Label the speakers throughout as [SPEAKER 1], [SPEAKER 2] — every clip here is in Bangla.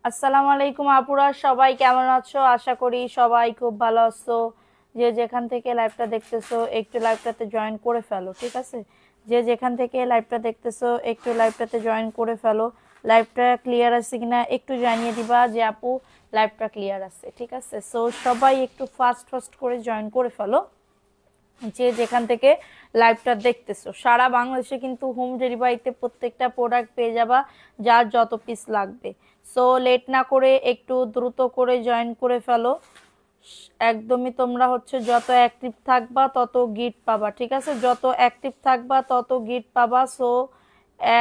[SPEAKER 1] আসসালামু আলাইকুম আপুরা, সবাই কেমন আছো? আশা করি সবাই খুব ভালো আছো। যে যেখান থেকে লাইভটা দেখতেছো একটু লাইভটাতে জয়েন করে ফেলো, ঠিক আছে? যে যেখান থেকে লাইভটা দেখতেছো একটু লাইভটাতে জয়েন করে ফেলো। লাইভটা ক্লিয়ার আছে কিনা একটু জানিয়ে দিবা যে আপু লাইভটা ক্লিয়ার আছে, ঠিক আছে? সো সবাই একটু ফাস্ট করে জয়েন করে ফেলো যে যেখান থেকে লাইভটা দেখতেছো। সারা বাংলাদেশে কিন্তু হোম ডেলিভারিতে প্রত্যেকটা প্রোডাক্ট পেয়ে যাবা যার যত পিস লাগবে। সো লেট না করে একটু দ্রুত করে জয়েন করে ফেলো। একদমই তোমরা হচ্ছে যত অ্যাক্টিভ থাকবা তত গিফট পাবা, ঠিক আছে? যত অ্যাক্টিভ থাকবা তত গিফট পাবা। সো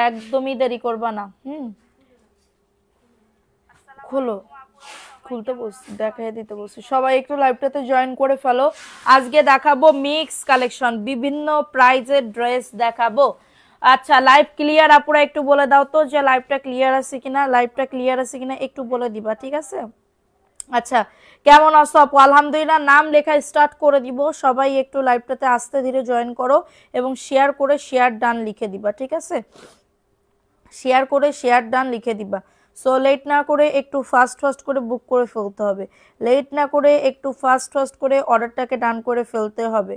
[SPEAKER 1] একদমই দেরি করবা না। খোলো, খুলতে বলছি, দেখাই দিতে বলছি। সবাই একটু লাইভটাতে জয়েন করে ফেলো। আজকে দেখাবো মিক্স কালেকশন, বিভিন্ন প্রাইজের ড্রেস দেখাবো। আচ্ছা, লাইভ ক্লিয়ার? আপুরা একটু বলে দাও তো যে লাইভটা ক্লিয়ার আছে কিনা, লাইভটা ক্লিয়ার আছে কিনা একটু বলে দিবা, ঠিক আছে? আচ্ছা, কেমন আছো আপু? আলহামদুলিল্লাহ। নাম লেখা স্টার্ট করে দিব। সবাই একটু লাইভটাতে আস্তে ধীরে জয়েন করো এবং শেয়ার করে শেয়ার ডান লিখে দিবা, ঠিক আছে? শেয়ার করে শেয়ার ডান লিখে দিবা। সো লেট না করে একটু ফাস্ট করে বুক করে ফেলতে হবে। লেট না করে একটু ফাস্ট করে অর্ডারটাকে ডান করে ফেলতে হবে।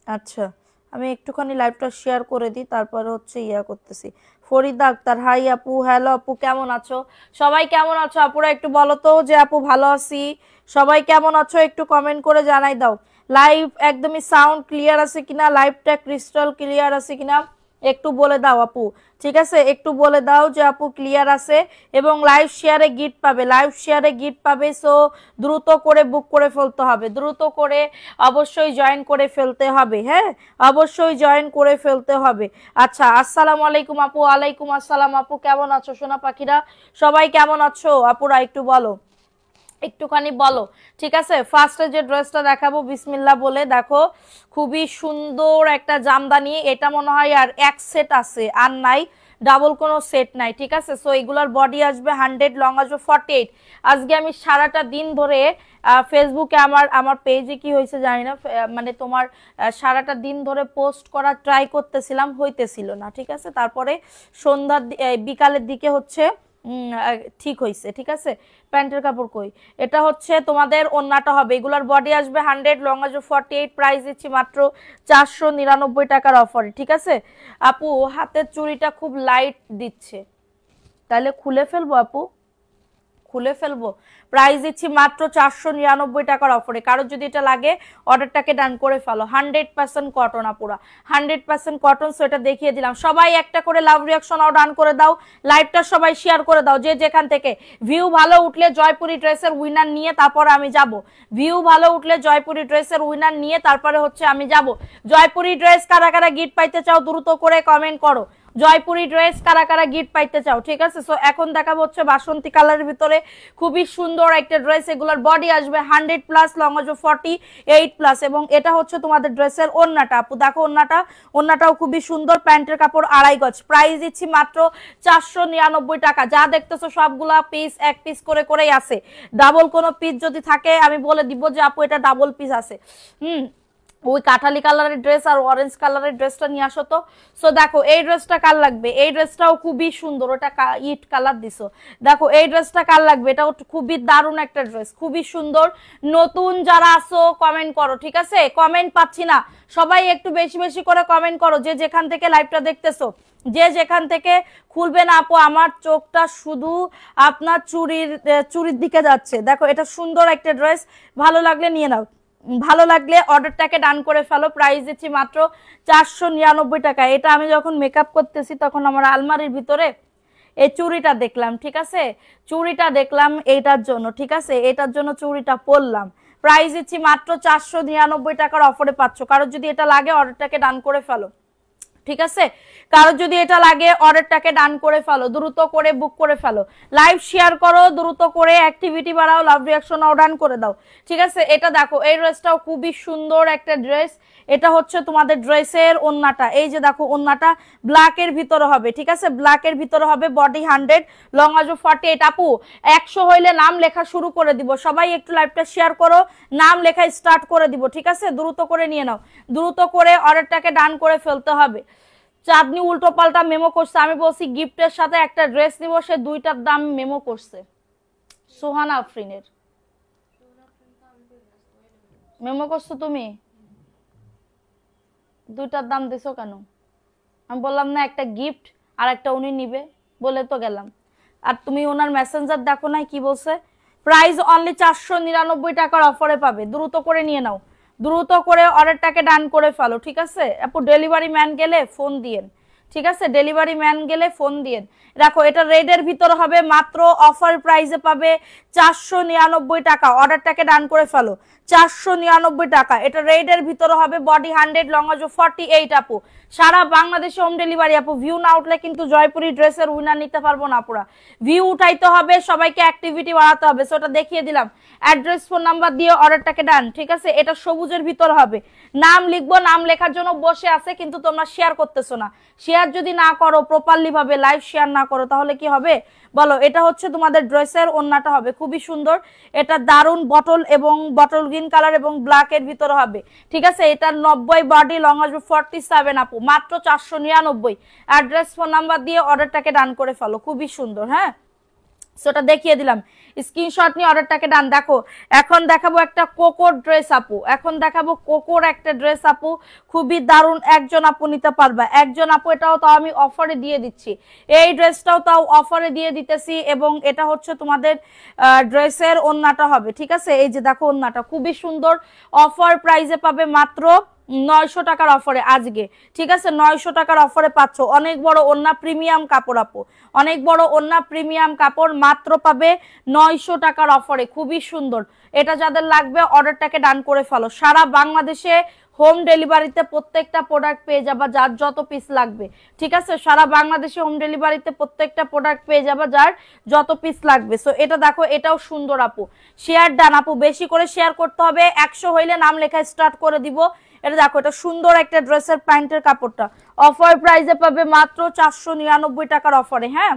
[SPEAKER 1] আচ্ছা, আমি একটুখানি লাইভটা শেয়ার করে দিই, তারপরে হচ্ছে ইয়া করতেছি। ফরিদা আক্তার, হাই আপু। হ্যালো আপু, কেমন আছো? সবাই কেমন আছো আপুরা একটু বলো তো যে আপু ভালো আছি। সবাই কেমন আছো একটু কমেন্ট করে জানাই দাও। লাইভ একদমই সাউন্ড ক্লিয়ার আছে কিনা, লাইভটা ক্রিস্টাল ক্লিয়ার আছে কিনা একটু বলে দাও আপু, ঠিক আছে? একটু বলে দাও যে আপু ক্লিয়ার আছে। এবং লাইভ শেয়ারে গিফট পাবে, লাইভ শেয়ারে গিফট পাবে। সো দ্রুত করে বুক করে ফেলতে হবে, দ্রুত করে অবশ্যই জয়েন করে ফেলতে হবে। হ্যাঁ, অবশ্যই জয়েন করে ফেলতে হবে। আচ্ছা, আসসালামু আলাইকুম আপু। ওয়ালাইকুম আসসালাম আপু, কেমন আছো সোনা পাখিরা? সবাই কেমন আছো আপুরা একটু বলো, একটুখানি বলো, ঠিক আছে? ফার্স্টে যে ড্রেসটা দেখাবো বিসমিল্লাহ বলে, দেখো খুবই সুন্দর একটা জামদানি। এটা মনে হয় আর এক সেট আছে, আর নাই, ডাবল কোনো সেট নাই, ঠিক আছে? সো এগুলার বডি আসবে 100, লং আসবে 48। আজকে আমি সারাটা দিন ধরে ফেসবুকে আমার আমার পেজে কি হয়েছে জানি না, মানে তোমার সারাটা দিন ধরে পোস্ট করা ট্রাই করতেছিলাম, হইতেছিল না, ঠিক আছে? তারপরে সন্ধ্যার বিকালের দিকে হচ্ছে ঠিক হয়েছে, ঠিক আছে? প্যান্টের কাপড় কই, এটা হচ্ছে তোমাদের ওন্নাটা হবে। এগুলার বডি আসবে 100, লং আসবে 48। প্রাইস দিচ্ছি মাত্র 499 টাকার অফারে, ঠিক আছে? আপু হাতের চুড়িটা খুব লাইট দিচ্ছে, তাহলে খুলে ফেলবো আপু, খুলে ফেলবো। প্রাইস দিচ্ছি মাত্র 499 টাকার অফারে। কারো যদি এটা লাগে অর্ডারটাকে ডান করে ফেলো। 100% কটন আপুরা, 100% কটন। সো এটা দেখিয়ে দিলাম। সবাই একটা করে লাভ রিয়াকশন ডান করে দাও, লাইভটা সবাই শেয়ার করে দাও যে যেখান থেকে। ভিউ ভালো উঠলে জয়পুরি ড্রেসের উইনার নিয়ে তারপরে আমি যাব। ভিউ ভালো উঠলে জয়পুরি ড্রেসের উইনার নিয়ে তারপরে হচ্ছে আমি যাব। জয়পুরি ড্রেস কারা কারা গিফট পাইতে চাও দ্রুত করে কমেন্ট করো। জয়পুরি ড্রেস কারা কারা গিফট পাইতে চাও, ঠিক আছে? সো এখন দেখাবো হচ্ছে বাসন্তী কালারের ভিতরে খুবই সুন্দর একটা ড্রেস। এগুলোর বডি আসবে 100+, লং আসবে 48+। এবং এটা হচ্ছে তোমাদের ড্রেসের ওন্নাটা। আপু দেখো ওন্নাটা, ওন্নাটাও খুবই সুন্দর। প্যান্টের কাপড় 2.5 গজ। প্রাইস দিচ্ছি মাত্র 499 টাকা। যা দেখতেছো সবগুলা পিস এক পিস করে করেই আছে। ডাবল কোনো পিস যদি থাকে আমি বলে দিব যে আপু এটা ডাবল পিস আছে। ওই কাঠালি কালারের ড্রেস আর অরেঞ্জ কালারের ড্রেসটা নিয়ে আসো তো। সো দেখো এই ড্রেসটা কার লাগবে, এই ড্রেসটাও খুবই সুন্দর, ওটা ইট কালার দিছো। দেখো এই ড্রেসটা কার লাগবে, এটাও খুবই দারুণ একটা ড্রেস, খুবই সুন্দর। নতুন যারা আসো কমেন্ট করো, ঠিক আছে? কমেন্ট পাচ্ছি না, সবাই একটু বেশি করে কমেন্ট করো যে যেখান থেকে লাইভটা দেখতেছো, যে যেখান থেকে। খুলবে না আপু, আমার চোখটা শুধু আপনার চুরির দিকে যাচ্ছে। দেখো এটা সুন্দর একটা ড্রেস, ভালো লাগলে নিয়ে নাও, ভালো লাগলে অর্ডারটাকে ডান করে ফেলো। প্রাইস দিচ্ছি মাত্র 499 টাকা। এটা আমি যখন মেকআপ করতেছি তখন আমার আলমারির ভিতরে এই চুড়িটা দেখলাম, ঠিক আছে? চুড়িটা দেখলাম এইটার জন্য, ঠিক আছে? এটার জন্য চুড়িটা পরলাম। প্রাইস দিচ্ছি মাত্র 499 টাকার অফারে পাচ্ছ। কারোর যদি এটা লাগে অর্ডারটাকে ডান করে ফেলো, ঠিক আছে, কারো যদি এটা লাগে অর্ডারটাকে ডান করে ফেলো, দ্রুত করে বুক করে ফেলো, লাইভ শেয়ার করো, দ্রুত করে অ্যাক্টিভিটি বাড়াও, লাভ রিঅ্যাকশন ডান করে দাও। ঠিক আছে, এটা দেখো, এই ড্রেসটাও খুবই সুন্দর একটা ড্রেস। এটা হচ্ছে তোমাদের ড্রেসের ওন্নাটা, এই যে দেখো ওন্নাটা ব্ল্যাকের ভিতরে হবে। ঠিক আছে, ব্ল্যাকের ভিতরে হবে, বডি 100, লং আজও 48। আপু 100 হইলে নাম লেখা শুরু করে দিব, সবাই একটু লাইভটা শেয়ার করো, নাম লেখা স্টার্ট করে দিব। ঠিক আছে, দ্রুত করে নিয়ে নাও, দ্রুত করে অর্ডারটাকে ডান করে ফেলতে হবে। চাঁদনি উল্টো পাল্টা মেমো করছে, আমি বলছি গিফটের সাথে একটা ড্রেস নিব, সে দুইটার দাম মেমো করছে। সোহানা আফরিনের মেমো করছো তুমি, দুইটার দাম দিছো কেন? আমি বললাম না একটা গিফট আর একটা উনি নিবে, বলে তো গেলাম। আর তুমি ওনার মেসেঞ্জার দেখো নাই কি বলছে, প্রাইস অনলি 499 টাকার অফারে পাবে, দ্রুত করে নিয়ে নাও, দ্রুত করে অর্ডারটাকে ডান করে ফেলো। ঠিক আছে আপু, ডেলিভারি ম্যান গেলে ফোন দিয়েন। ঠিক আছে, ডেলিভারি ম্যান গেলে ফোন দিয়েন। দেখো এটা রেডের ভিতর হবে, মাত্র অফার প্রাইসে পাবে 499 টাকা, অর্ডারটাকে ডান করে ফেলো, 499 টাকা। এটা রেডের ভিতরে হবে, বডি 100, লং আজও 48। আপু সারা বাংলাদেশে হোম ডেলিভারি। আপু ভিউ না উঠলে কিন্তু জয়পুরি ড্রেসের উইনার নিতে পারবো না, পুরা ভিউ উঠাইতে হবে, সবাইকে অ্যাক্টিভিটি বাড়াতে হবে। সো ওটা দেখিয়ে দিলাম, অ্যাড্রেস ফোন নাম্বার দিয়ে অর্ডারটাকে ডান। ঠিক আছে, এটা সবুজের ভিতর হবে, নাম লিখবো, নাম লেখার জন্য বসে আছে, কিন্তু তোমরা শেয়ার করতেছো না। শেয়ার যদি না করো প্রপারলি ভাবে, লাইভ শেয়ার না করো, তাহলে কি হবে বলো? এটা হচ্ছে তোমাদের ড্রেসের ওন্নাটা হবে, খুবই সুন্দর, এটা দারুন বটল এবং বটল গ্রিন কালার এবং ব্ল্যাক এর ভিতরে হবে। ঠিক আছে, এটা 90 বডি, লং আসবে 47। আপু মাত্র 499, অ্যাড্রেস ফোন নাম্বার দিয়ে অর্ডারটাকে ডান করে ফেলো, খুবই সুন্দর। হ্যাঁ, সেটা দেখিয়ে দিলাম, স্ক্রিনশট নিয়ে অর্ডারটাকে ডান। দেখো এখন দেখাবো একটা কোকোর ড্রেস আপু, এখন দেখাবো কোকোর একটা ড্রেস আপু, খুবই দারুণ, একজন আপু নিতে পারবা, একজন আপু। এটাও তাও আমি অফারে দিয়ে দিচ্ছি, এই ড্রেসটাও তাও অফারে দিয়ে দিতেছি, এবং এটা হচ্ছে তোমাদের ড্রেসের ওন্নাটা হবে। ঠিক আছে, এই যে দেখো ওন্নাটা খুবই সুন্দর, অফার প্রাইসে পাবে মাত্র 900 টাকার অফারে আজকে। ঠিক আছে, 900 টাকার অফারে পাচ্ছ, অনেক বড় ওন্না, প্রিমিয়াম কাপড় আপু, অনেক বড় ওন্না, প্রিমিয়াম কাপড়, মাত্র পাবে 900 টাকার অফারে, খুবই সুন্দর। এটা যাদের লাগবে অর্ডারটাকে ডান করে ফেলো, সারা বাংলাদেশে হোম ডেলিভারিতে প্রত্যেকটা প্রোডাক্ট পেয়ে যাবা, যার যত পিস লাগবে। ঠিক আছে, সারা বাংলাদেশে হোম ডেলিভারিতে প্রত্যেকটা প্রোডাক্ট পেয়ে যাবা, যার যত পিস লাগবে। সো এটা দেখো, এটাও সুন্দর আপু, শেয়ার ডান আপু, বেশি করে শেয়ার করতে হবে, 100 হইলে নাম লেখা স্টার্ট করে দিব। এটা দেখো, এটা সুন্দর একটা ড্রেসের প্যান্টের কাপড়টা, অফার প্রাইসে পাবে মাত্র 499 টাকার অফারে। হ্যাঁ,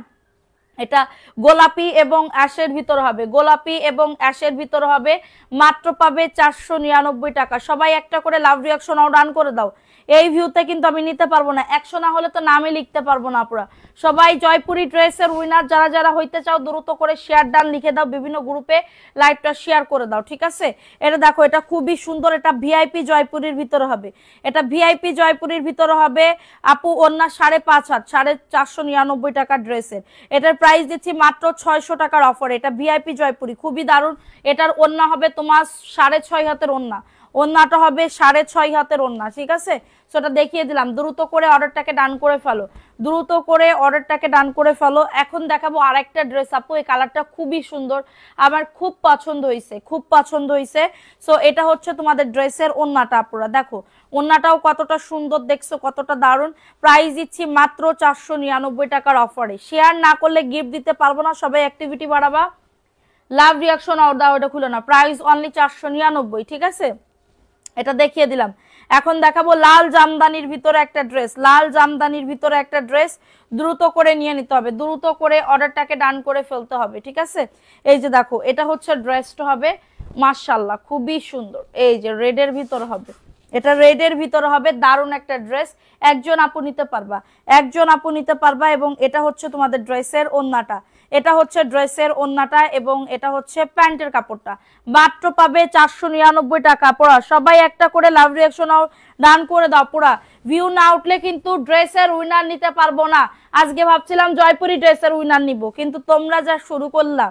[SPEAKER 1] এটা গোলাপি এবং অ্যাশের ভিতর হবে, গোলাপি এবং অ্যাশের ভিতর হবে, মাত্র পাবে 499 টাকা। সবাই একটা করে লাভ রিঅ্যাকশন ডান করে দাও, এই ভিউতে কিন্তু আমি নিতে পারবো না, 100 না হলে তো নামই লিখতে পারবো না। পুরা সবাই জয়পুরি ড্রেসের উইনার যারা যারা হইতে চাও, দ্রুত করে শেয়ার ডান লিখে দাও, বিভিন্ন গ্রুপে লাইভটা শেয়ার করে দাও। ঠিক আছে, এটা দেখো, এটা খুবই সুন্দর, এটা ভিআইপি জয়পুরির ভিতরে হবে, এটা ভিআইপি জয়পুরির ভিতরে হবে আপু, ওন্না 5.5 হাত, 499 টাকার ড্রেসের, এটার প্রাইস দিচ্ছি মাত্র 600 টাকার অফারে। এটা ভিআইপি জয়পুরি, খুবই দারুণ। এটার ওন্না হবে তোমার 6.5 হাতের ওন্না, ওন্নাটা হবে 6.5 হাতের ওন্না। ঠিক আছে, সেটা দেখিয়ে দিলাম, দ্রুত করে অর্ডারটাকে ডান করে ফেলো, দ্রুত করে অর্ডারটাকে ডান করে ফেলো। এখন দেখাবো আরেকটা ড্রেস আপু, এই কালারটা খুবই সুন্দর, আমার খুব পছন্দ হয়েছে, খুব পছন্দ হয়েছে। সো এটা হচ্ছে তোমাদের ড্রেসের ওন্নাটা, আপুরা দেখো ওন্নাটাও কতটা সুন্দর, দেখছো কতটা দারুণ। প্রাইস দিচ্ছি মাত্র 499 টাকার অফারে, শেয়ার না করলে গিফট দিতে পারবো না, সবাই অ্যাক্টিভিটি বাড়াবা, লাভ রিঅ্যাকশন অর্ডার, ওটা খুলে না, প্রাইস অনলি 499। ঠিক আছে, এটা দেখিয়ে দিলাম। এখন দেখাবো লাল জামদানির ভিতরে একটা ড্রেস, লাল জামদানির ভিতরে একটা ড্রেস, দ্রুত করে নিয়ে নিতে হবে, দ্রুত করে অর্ডারটাকে ডান করে ফেলতে হবে। ঠিক আছে, এই যে দেখো, এটা হচ্ছে ড্রেসটা হবে, মাশাআল্লাহ খুবই সুন্দর, এই যে রেডের ভিতর হবে, এটা রেডের ভিতরে হবে, দারুণ একটা ড্রেস, একজন আপু নিতে পারবা, একজন আপু নিতে পারবা। এবং এটা হচ্ছে তোমাদের ড্রেসের ওন্নাটা, এটা হচ্ছে ড্রেসের ওন্নাটা, এবং এটা হচ্ছে প্যান্টের কাপড়টা, মাত্র পাবে 499 টাকা। পড়া সবাই একটা করে লাভ রিঅ্যাকশন ডান করে দাও, পুরা ভিউ না উঠলে কিন্তু ড্রেসের উইনার নিতে পারবো না। আজকে ভাবছিলাম জয়পুরি ড্রেসের উইনার নিব, কিন্তু তোমরা যা শুরু করলা,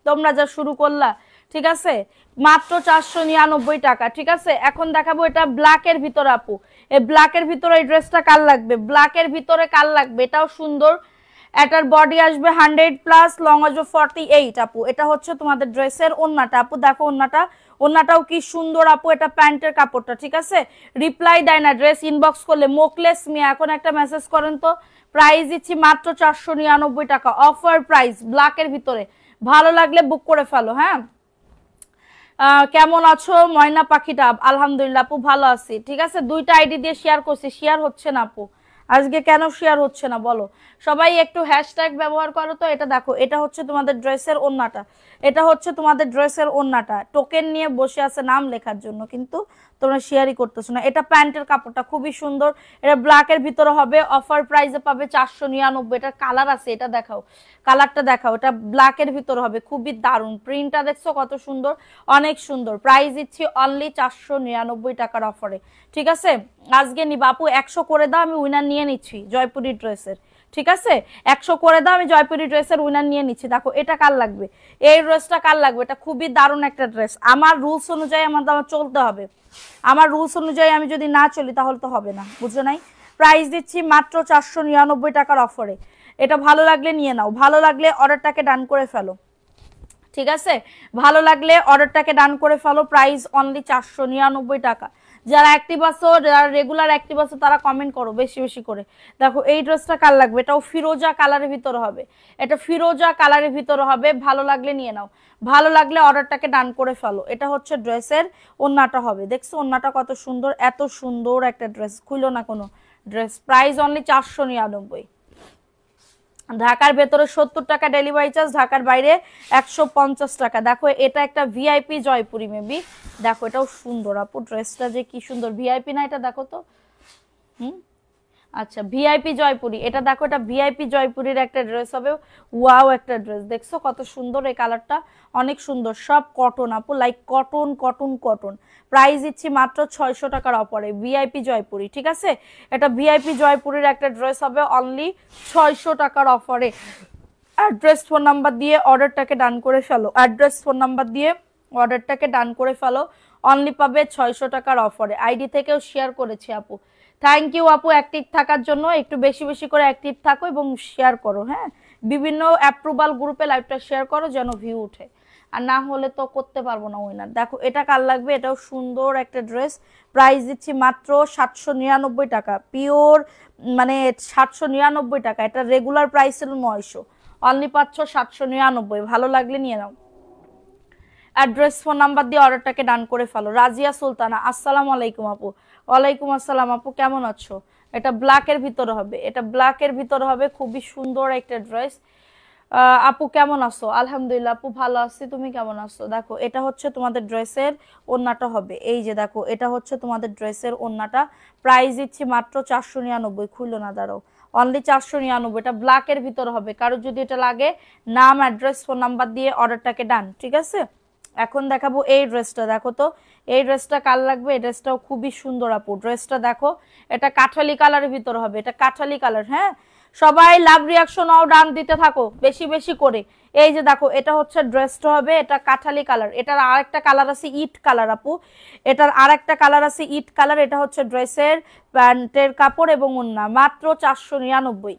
[SPEAKER 1] তোমরা যা শুরু করলা। ঠিক আছে, মাত্র 499 টাকা। ঠিক আছে, এখন দেখাবো এটা ব্ল্যাকের ভিতরে আপু, এই ব্ল্যাকের ভিতরে এই ড্রেসটা কার লাগবে, ব্ল্যাকের ভিতরে কার লাগবে, এটাও সুন্দর, এটার বডি আসবে 100+, লং আসবে 48 আপু। এটা হচ্ছে তোমাদের ড্রেসের ওন্নাটা আপু, দেখো ওন্নাটা, ওন্নাটাও কি সুন্দর আপু। এটা প্যান্টের কাপড়টা, ঠিক আছে। রিপ্লাই দেয় না ড্রেস ইনবক্স করলে, মোকলেস মিয়া এখন একটা মেসেজ করেন তো। প্রাইস দিচ্ছি মাত্র 499 টাকা, অফার প্রাইস, ব্ল্যাকের ভিতরে। ভালো লাগলে বুক করে ফেলো। হ্যাঁ, কেমন আছো ময়না পাখিটা? আলহামদুলিল্লাহ আপু ভালো আছি, ঠিক আছে। দুইটা আইডি দিয়ে শেয়ার করছি, শেয়ার হচ্ছে না আপু, আজকে কেন শেয়ার হচ্ছে না বলো? সবাই একটু হ্যাশট্যাগ ব্যবহার করো তো। এটা দেখো, এটা হচ্ছে তোমাদের ড্রেসের ওন্নাটা, এটা হচ্ছে তোমাদের ড্রেসের ওন্নাটা। টোকেন নিয়ে বসে আছে নাম লেখার জন্য, কিন্তু তোমরা শেয়ারই করতেছো না। এটা প্যান্টের কাপড়টা খুবই সুন্দর, এটা ব্ল্যাকের ভিতরে হবে, অফার প্রাইসে পাবে 499। এটা কালার আছে, এটা দেখাও, কালারটা দেখাও। এটা ব্ল্যাকের ভিতরে হবে, খুবই দারুণ। প্রিন্টটা দেখছো কত সুন্দর, অনেক সুন্দর। প্রাইস দিচ্ছি অনলি 499 টাকার অফারে, ঠিক আছে। আজকে নিবা আপু, 100 করে দাও, আমি উইনার নিয়ে নিচ্ছি জয়পুরি ড্রেসের, ঠিক আছে। 100 করে দাও, আমি জয়পুরি ড্রেসের উইনার নিয়ে নিচ্ছি। দেখো এটা কার লাগবে, এই ড্রেসটা কার লাগবে? এটা খুবই দারুণ একটা ড্রেস। আমার রুলস অনুযায়ী আমার চলতে হবে, আমার রুলস অনুযায়ী আমি যদি না চলি তাহলে তো হবে না, বুঝছো নাই? প্রাইস দিচ্ছি মাত্র 499 টাকার অফারে। এটা ভালো লাগলে নিয়ে নাও, ভালো লাগলে অর্ডারটাকে ডান করে ফেলো, ঠিক আছে। ভালো লাগলে অর্ডারটাকে ডান করে ফেলো। প্রাইস অনলি 499 টাকা। যারা অ্যাক্টিভ আছো, যারা রেগুলার অ্যাক্টিভ আছো, তারা কমেন্ট করো বেশি বেশি করে। দেখো এই ড্রেসটা কার লাগবে, এটাও ফিরোজা কালারের ভিতরে হবে, এটা ফিরোজা কালারের ভিতরে হবে। ভালো লাগলে নিয়ে নাও, ভালো লাগলে অর্ডারটাকে ডান করে ফেলো। এটা হচ্ছে ড্রেসের ওন্নাটা হবে, দেখছো ওন্নাটা কত সুন্দর, এত সুন্দর একটা ড্রেস, খুইলো না কোনো ড্রেস। Price only 499। ঢাকার ভেতরে 70 টাকা ডেলিভারি চার্জ, ঢাকার বাইরে 150 টাকা। দেখো এটা একটা ভিআইপি জয়পুরি মেবি, দেখো এটাও সুন্দর আপু, ড্রেসটা যে কি সুন্দর। ভিআইপি না এটা, দেখো তো। আচ্ছা ভিআইপি জয়পুরি, এটা দেখো, এটা ভিআইপি জয়পুরির একটা ড্রেস হবে। ওয়াও একটা ড্রেস, দেখছো কত সুন্দর, এই কালারটা অনেক সুন্দর। সব কটন আপু, like cotton cotton cotton. Price দিচ্ছি মাত্র 600 টাকার অফারে, ভিআইপি জয়পুরি, ঠিক আছে। এটা ভিআইপি জয়পুরির একটা ড্রেস হবে অনলি 600 টাকার অফারে। অ্যাড্রেস ফোন নাম্বার দিয়ে অর্ডারটাকে ডান করে ফেলো, অ্যাড্রেস ফোন নাম্বার দিয়ে অর্ডারটাকে ডান করে ফেলো। অনলি পাবে 600 টাকার অফারে। আইডি থেকেও শেয়ার করেছি আপু, থ্যাংক ইউ আপু অ্যাক্টিভ থাকার জন্য। একটু বেশি বেশি করে অ্যাক্টিভ থাকো এবং শেয়ার করো, হ্যাঁ। বিভিন্ন অ্যাপ্রুভাল গ্রুপে লাইভটা শেয়ার করো যেন ভিউ উঠে, আর না হলে তো করতে পারবো না উইনার। দেখো এটা কার লাগবে, এটাও সুন্দর একটা ড্রেস। প্রাইস দিচ্ছি মাত্র 799 টাকা, পিওর মানে 799 টাকা। এটা রেগুলার প্রাইস ছিল 900, অনলি পাচ্ছ 799। ভালো লাগলে নিয়ে নাও। অ্যাড্রেস ফোন নাম্বার দিয়ে অর্ডারটাকে ডান করে ফেলো। রাজিয়া সুলতানা, আসসালামু আলাইকুম আপু। ওয়ালাইকুম আসসালাম আপু, কেমন আছো? এটা ব্ল্যাকের ভিতরে হবে, এটা ব্ল্যাকের ভিতরে হবে, খুবই সুন্দর একটা ড্রেস। আপু কেমন আছো? আলহামদুলিল্লাহ আপু ভালো আছি, তুমি কেমন আছো? দেখো এটা হচ্ছে তোমাদের ড্রেসের ওন্নাটা হবে, এই যে দেখো এটা হচ্ছে তোমাদের ড্রেসের ওন্নাটা। প্রাইস দিচ্ছি মাত্র 499, খুললো না, দাঁড়াও, অনলি 499। এটা ব্ল্যাকের ভিতরে হবে, কারো যদি এটা লাগে নাম অ্যাড্রেস ফোন নাম্বার দিয়ে অর্ডারটাকে ডান, ঠিক আছে। এখন দেখাবো এই ড্রেসটা, দেখো তো এই ড্রেসটা কার লাগবে। এই ড্রেসটাও খুবই সুন্দর আপু, ড্রেসটা দেখো, এটা কাঠালি কালারের ভিতরে হবে, এটা কাঠালি কালার। হ্যাঁ সবাই লাভ রিয়াকশন ও ডান দিতে থাকো বেশি বেশি করে। এই যে দেখো এটা হচ্ছে ড্রেসটা হবে, এটা কাঠালি কালার। এটার আরেকটা কালার আছে ইট কালার আপু, এটার আরেকটা কালার আছে ইট কালার। এটা হচ্ছে ড্রেসের প্যান্টের কাপড় এবং ওন্না, মাত্র 499।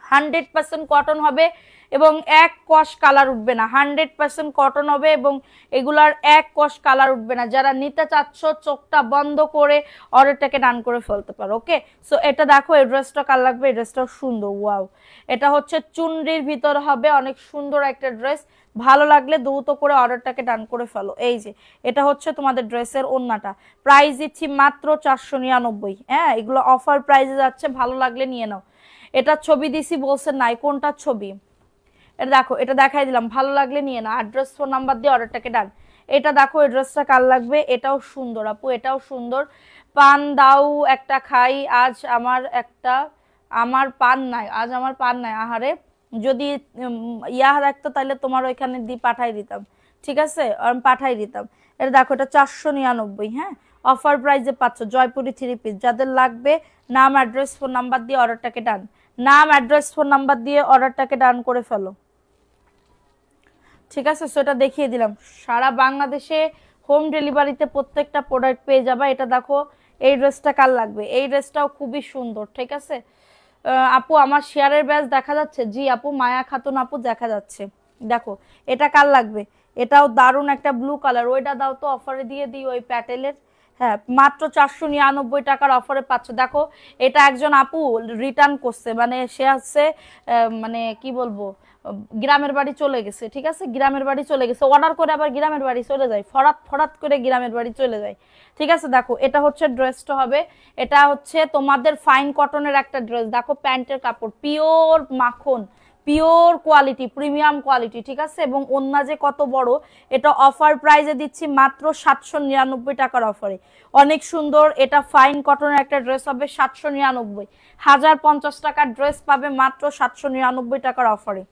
[SPEAKER 1] 100% কটন হবে এবং এক কষ কালার উঠবে না, 100% কটন হবে এবং এগুলার এক কষ কালার উঠবে না। যারা নিতে চাচ্ছ চোখটা বন্ধ করে অর্ডারটাকে ডান করে ফেলতে পারো, ওকে। সো এটা দেখো এই ড্রেসটা কার লাগবে, এই ড্রেসটাও সুন্দর, ওয়াও। এটা হচ্ছে চুনরির ভিতর হবে, অনেক সুন্দর একটা ড্রেস। ভালো লাগলে দ্রুত করে অর্ডারটাকে ডান করে ফেলো। এই যে এটা হচ্ছে তোমাদের ড্রেসের ওন্নাটা। প্রাইস দিচ্ছি মাত্র 499। হ্যাঁ এগুলো অফার প্রাইসে যাচ্ছে, ভালো লাগলে নিয়ে নাও। এটা ছবি দিছি বলছেন নাই, কোনটার ছবি? এটা দেখো, এটা দেখাই দিলাম, ভালো লাগলে নিয়ে না, অ্যাড্রেস ফোন নাম্বার দিয়ে অর্ডারটাকে ডান। এটা দেখো এই ড্রেসটা কার লাগবে, এটাও সুন্দর আপু, এটাও সুন্দর। পান দাও একটা খাই, আজ আমার একটা, আমার পান নাই, আজ আমার পান নাই। আহারে, যদি ইয়া রাখতো তাহলে তোমার ওইখানে পাঠাই দিতাম, ঠিক আছে, আমি পাঠাই দিতাম। এটা দেখো এটা 499। হ্যাঁ অফার প্রাইসে পাচ্ছ জয়পুরি 3 পিস। যাদের লাগবে নাম অ্যাড্রেস ফোন নাম্বার দিয়ে অর্ডারটাকে ডান, নাম অ্যাড্রেস ফোন নাম্বার দিয়ে অর্ডারটাকে ডান করে ফেলো, ঠিক আছে। সেটা দেখিয়ে দিলাম, সারা বাংলাদেশে হোম ডেলিভারিতে প্রত্যেকটা প্রোডাক্ট পেয়ে যাবা। এটা দেখো এই ড্রেসটা কার লাগবে, এই ড্রেসটাও খুবই সুন্দর, ঠিক আছে। আপু আমার শেয়ারের ব্যাচ দেখা যাচ্ছে? জি আপু, মায়া খাতুন আপু দেখা যাচ্ছে। দেখো এটা কার লাগবে? এটাও দারুণ একটা ব্লু কালার, ওইটা দাও তো, অফারে দিয়ে দিই ওই প্যাটেলের। হ্যাঁ মাত্র 499 টাকার অফারে পাচ্ছ। দেখো এটা একজন আপু রিটার্ন করছে, মানে সে হচ্ছে মানে কি বলবো, গ্রামের বাড়ি চলে গেছে, ঠিক আছে, গ্রামের বাড়ি চলে গেছে, অর্ডার করে আবার গ্রামের বাড়ি চলে যায়, ফরাত ফরাত করে গ্রামের বাড়ি চলে যায়, ঠিক আছে। দেখো এটা হচ্ছে ড্রেসটা হবে, এটা হচ্ছে তোমাদের ফাইন কটনের একটা ড্রেস। দেখো প্যান্টের কাপড় পিওর মাখন, পিওর কোয়ালিটি, প্রিমিয়াম কোয়ালিটি, ঠিক আছে। এবং ওন্না যে কত বড়, এটা অফার প্রাইসে দিচ্ছি মাত্র 799 টাকার অফারে। অনেক সুন্দর, এটা ফাইন কটনের একটা ড্রেস হবে 799, 1050 টাকার ড্রেস পাবে মাত্র 799 টাকার অফারে।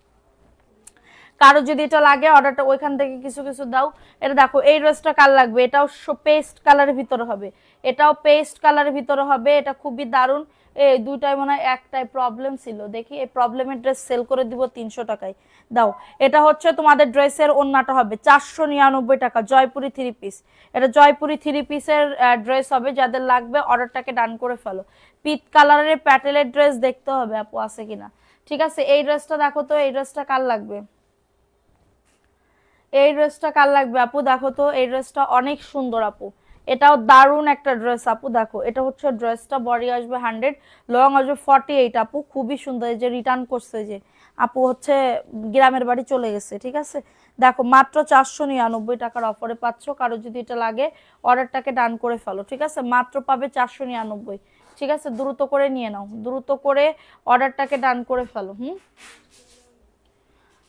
[SPEAKER 1] কারো যদি এটা লাগে অর্ডারটা ওইখান থেকে কিছু কিছু দাও। এটা দেখো এই ড্রেসটা কার লাগবে, এটাও পেস্ট কালারের ভিতরে হবে, এটাও পেস্ট কালারের ভিতরে হবে, এটা খুবই দারুণ। এই দুইটাই মনে হয় একটাই প্রবলেম ছিল, দেখি এই প্রবলেমের ড্রেস সেল করে দিব 300 টাকায়। দাও, এটা হচ্ছে তোমাদের ড্রেসের ওন্নাটা হবে 499 টাকা, জয়পুরি 3 পিস। এটা জয়পুরি 3 পিসের ড্রেস হবে, যাদের লাগবে অর্ডারটাকে ডান করে ফেলো। পিট কালারের প্যাটেলের ড্রেস দেখতে হবে আপু আছে কিনা, ঠিক আছে। এই ড্রেসটা দেখো তো, এই ড্রেসটা কার লাগবে, এই ড্রেসটা কার লাগবে আপু দেখো তো, এই ড্রেসটা অনেক সুন্দর আপু, এটাও দারুণ একটা ড্রেস আপু। দেখো এটা হচ্ছে ড্রেসটা, বডি আসবে 100, লং আসবে 48 আপু, খুবই সুন্দর। এই যে রিটার্ন করছে যে আপু হচ্ছে গ্রামের বাড়ি চলে গেছে, ঠিক আছে। দেখো মাত্র 499 টাকার অফারে পাচ্ছ, কারো যদি এটা লাগে অর্ডারটাকে ডান করে ফেলো, ঠিক আছে। মাত্র পাবে 499, ঠিক আছে, দ্রুত করে নিয়ে নাও, দ্রুত করে অর্ডারটাকে ডান করে ফেলো।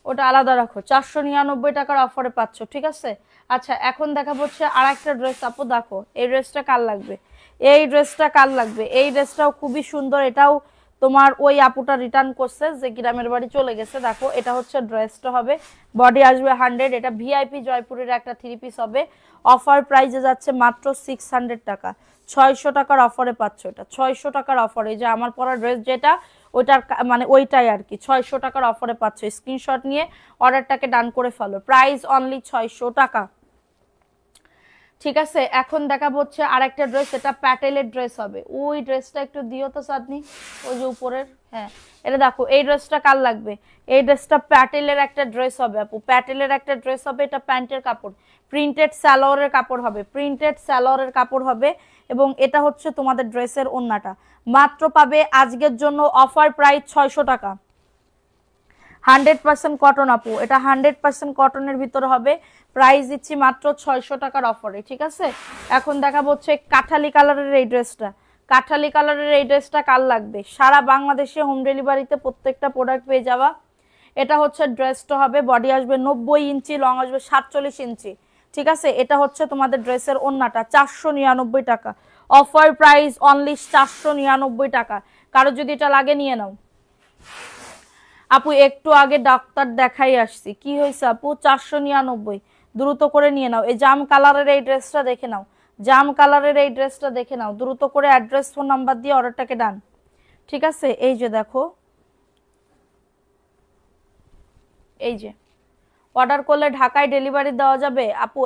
[SPEAKER 1] ওটা আলাদা রাখো, 499 টাকার অফারে পাচ্ছ, ঠিক আছে। আচ্ছা এখন দেখাবো হচ্ছে আর একটা ড্রেস আপু। দেখো এই ড্রেসটা কার লাগবে, এই ড্রেসটা কার লাগবে, এই ড্রেসটাও খুবই সুন্দর, এটাও তোমার ওই আপুটা রিটার্ন করছে যে গ্রামের বাড়ি চলে গেছে। দেখো এটা হচ্ছে ড্রেসটা হবে, বডি আসবে 100, এটা ভিআইপি জয়পুরের একটা 3 পিস হবে, অফার প্রাইসে যাচ্ছে মাত্র 600 টাকা, 600 টাকার অফারে পাচ্ছ, এটা 600 টাকার অফারে। যে আমার পরা ড্রেস যেটা ওইটার মানে ওইটাই আর কি, 600 টাকার অফারে পাচ্ছ। স্ক্রিনশট নিয়ে অর্ডারটাকে ডান করে ফেলো, প্রাইস অনলি 600 টাকা, ঠিক আছে। এখন দেখাবো হচ্ছে আরেকটা ড্রেস, এটা প্যাটেলের ড্রেস হবে। ওই ড্রেসটা একটু দিও তো চাঁদনি, ওই যে উপরের, হ্যাঁ এটা দেখো এই ড্রেসটা কার লাগবে, এই ড্রেসটা প্যাটেলের একটা ড্রেস হবে আপু, প্যাটেলের একটা ড্রেস হবে, এটা প্যান্টের কাপড়, প্রিন্টেড সালোয়ারের কাপড় হবে, প্রিন্টেড সালোয়ারের কাপড় হবে। এবং এটা হচ্ছে তোমাদের ড্রেসের ওন্নাটা, মাত্র পাবে আজকের জন্য অফার প্রাইস 600 টাকা, 100% কটন আপু, এটা 100% কটনের ভিতরে হবে, প্রাইস দিচ্ছি মাত্র 600 টাকার অফারে, ঠিক আছে। এখন দেখাবো হচ্ছে কাঠালি কালারের এই ড্রেসটা, কাঠালি কালারের এই ড্রেসটা কার লাগবে, সারা বাংলাদেশে হোম ডেলিভারিতে প্রত্যেকটা প্রোডাক্ট পেয়ে যাওয়া। এটা হচ্ছে ড্রেসটা হবে, বডি আসবে 90 ইঞ্চি, লং আসবে 47 ইঞ্চি, ঠিক আছে। এটা হচ্ছে তোমাদের ড্রেসের ওন্নাটা, 499 টাকা, অফার প্রাইস অনলি 499 টাকা। কারো যদি এটা লাগে নিয়ে নাও আপু। একটু আগে ডাক্তার দেখাই আসছি, কি হয়েছে আপু, 499, দ্রুত করে নিয়ে নাও। এই জাম কালারের এই ড্রেসটা দেখে নাও, জাম কালারের এই ড্রেসটা দেখে নাও, দ্রুত করে অ্যাড্রেস ফোন নাম্বার দিয়ে অর্ডারটাকে ডান, ঠিক আছে। এই যে দেখো, এই যে অর্ডার করলে ঢাকায় ডেলিভারি দেওয়া যাবে আপু।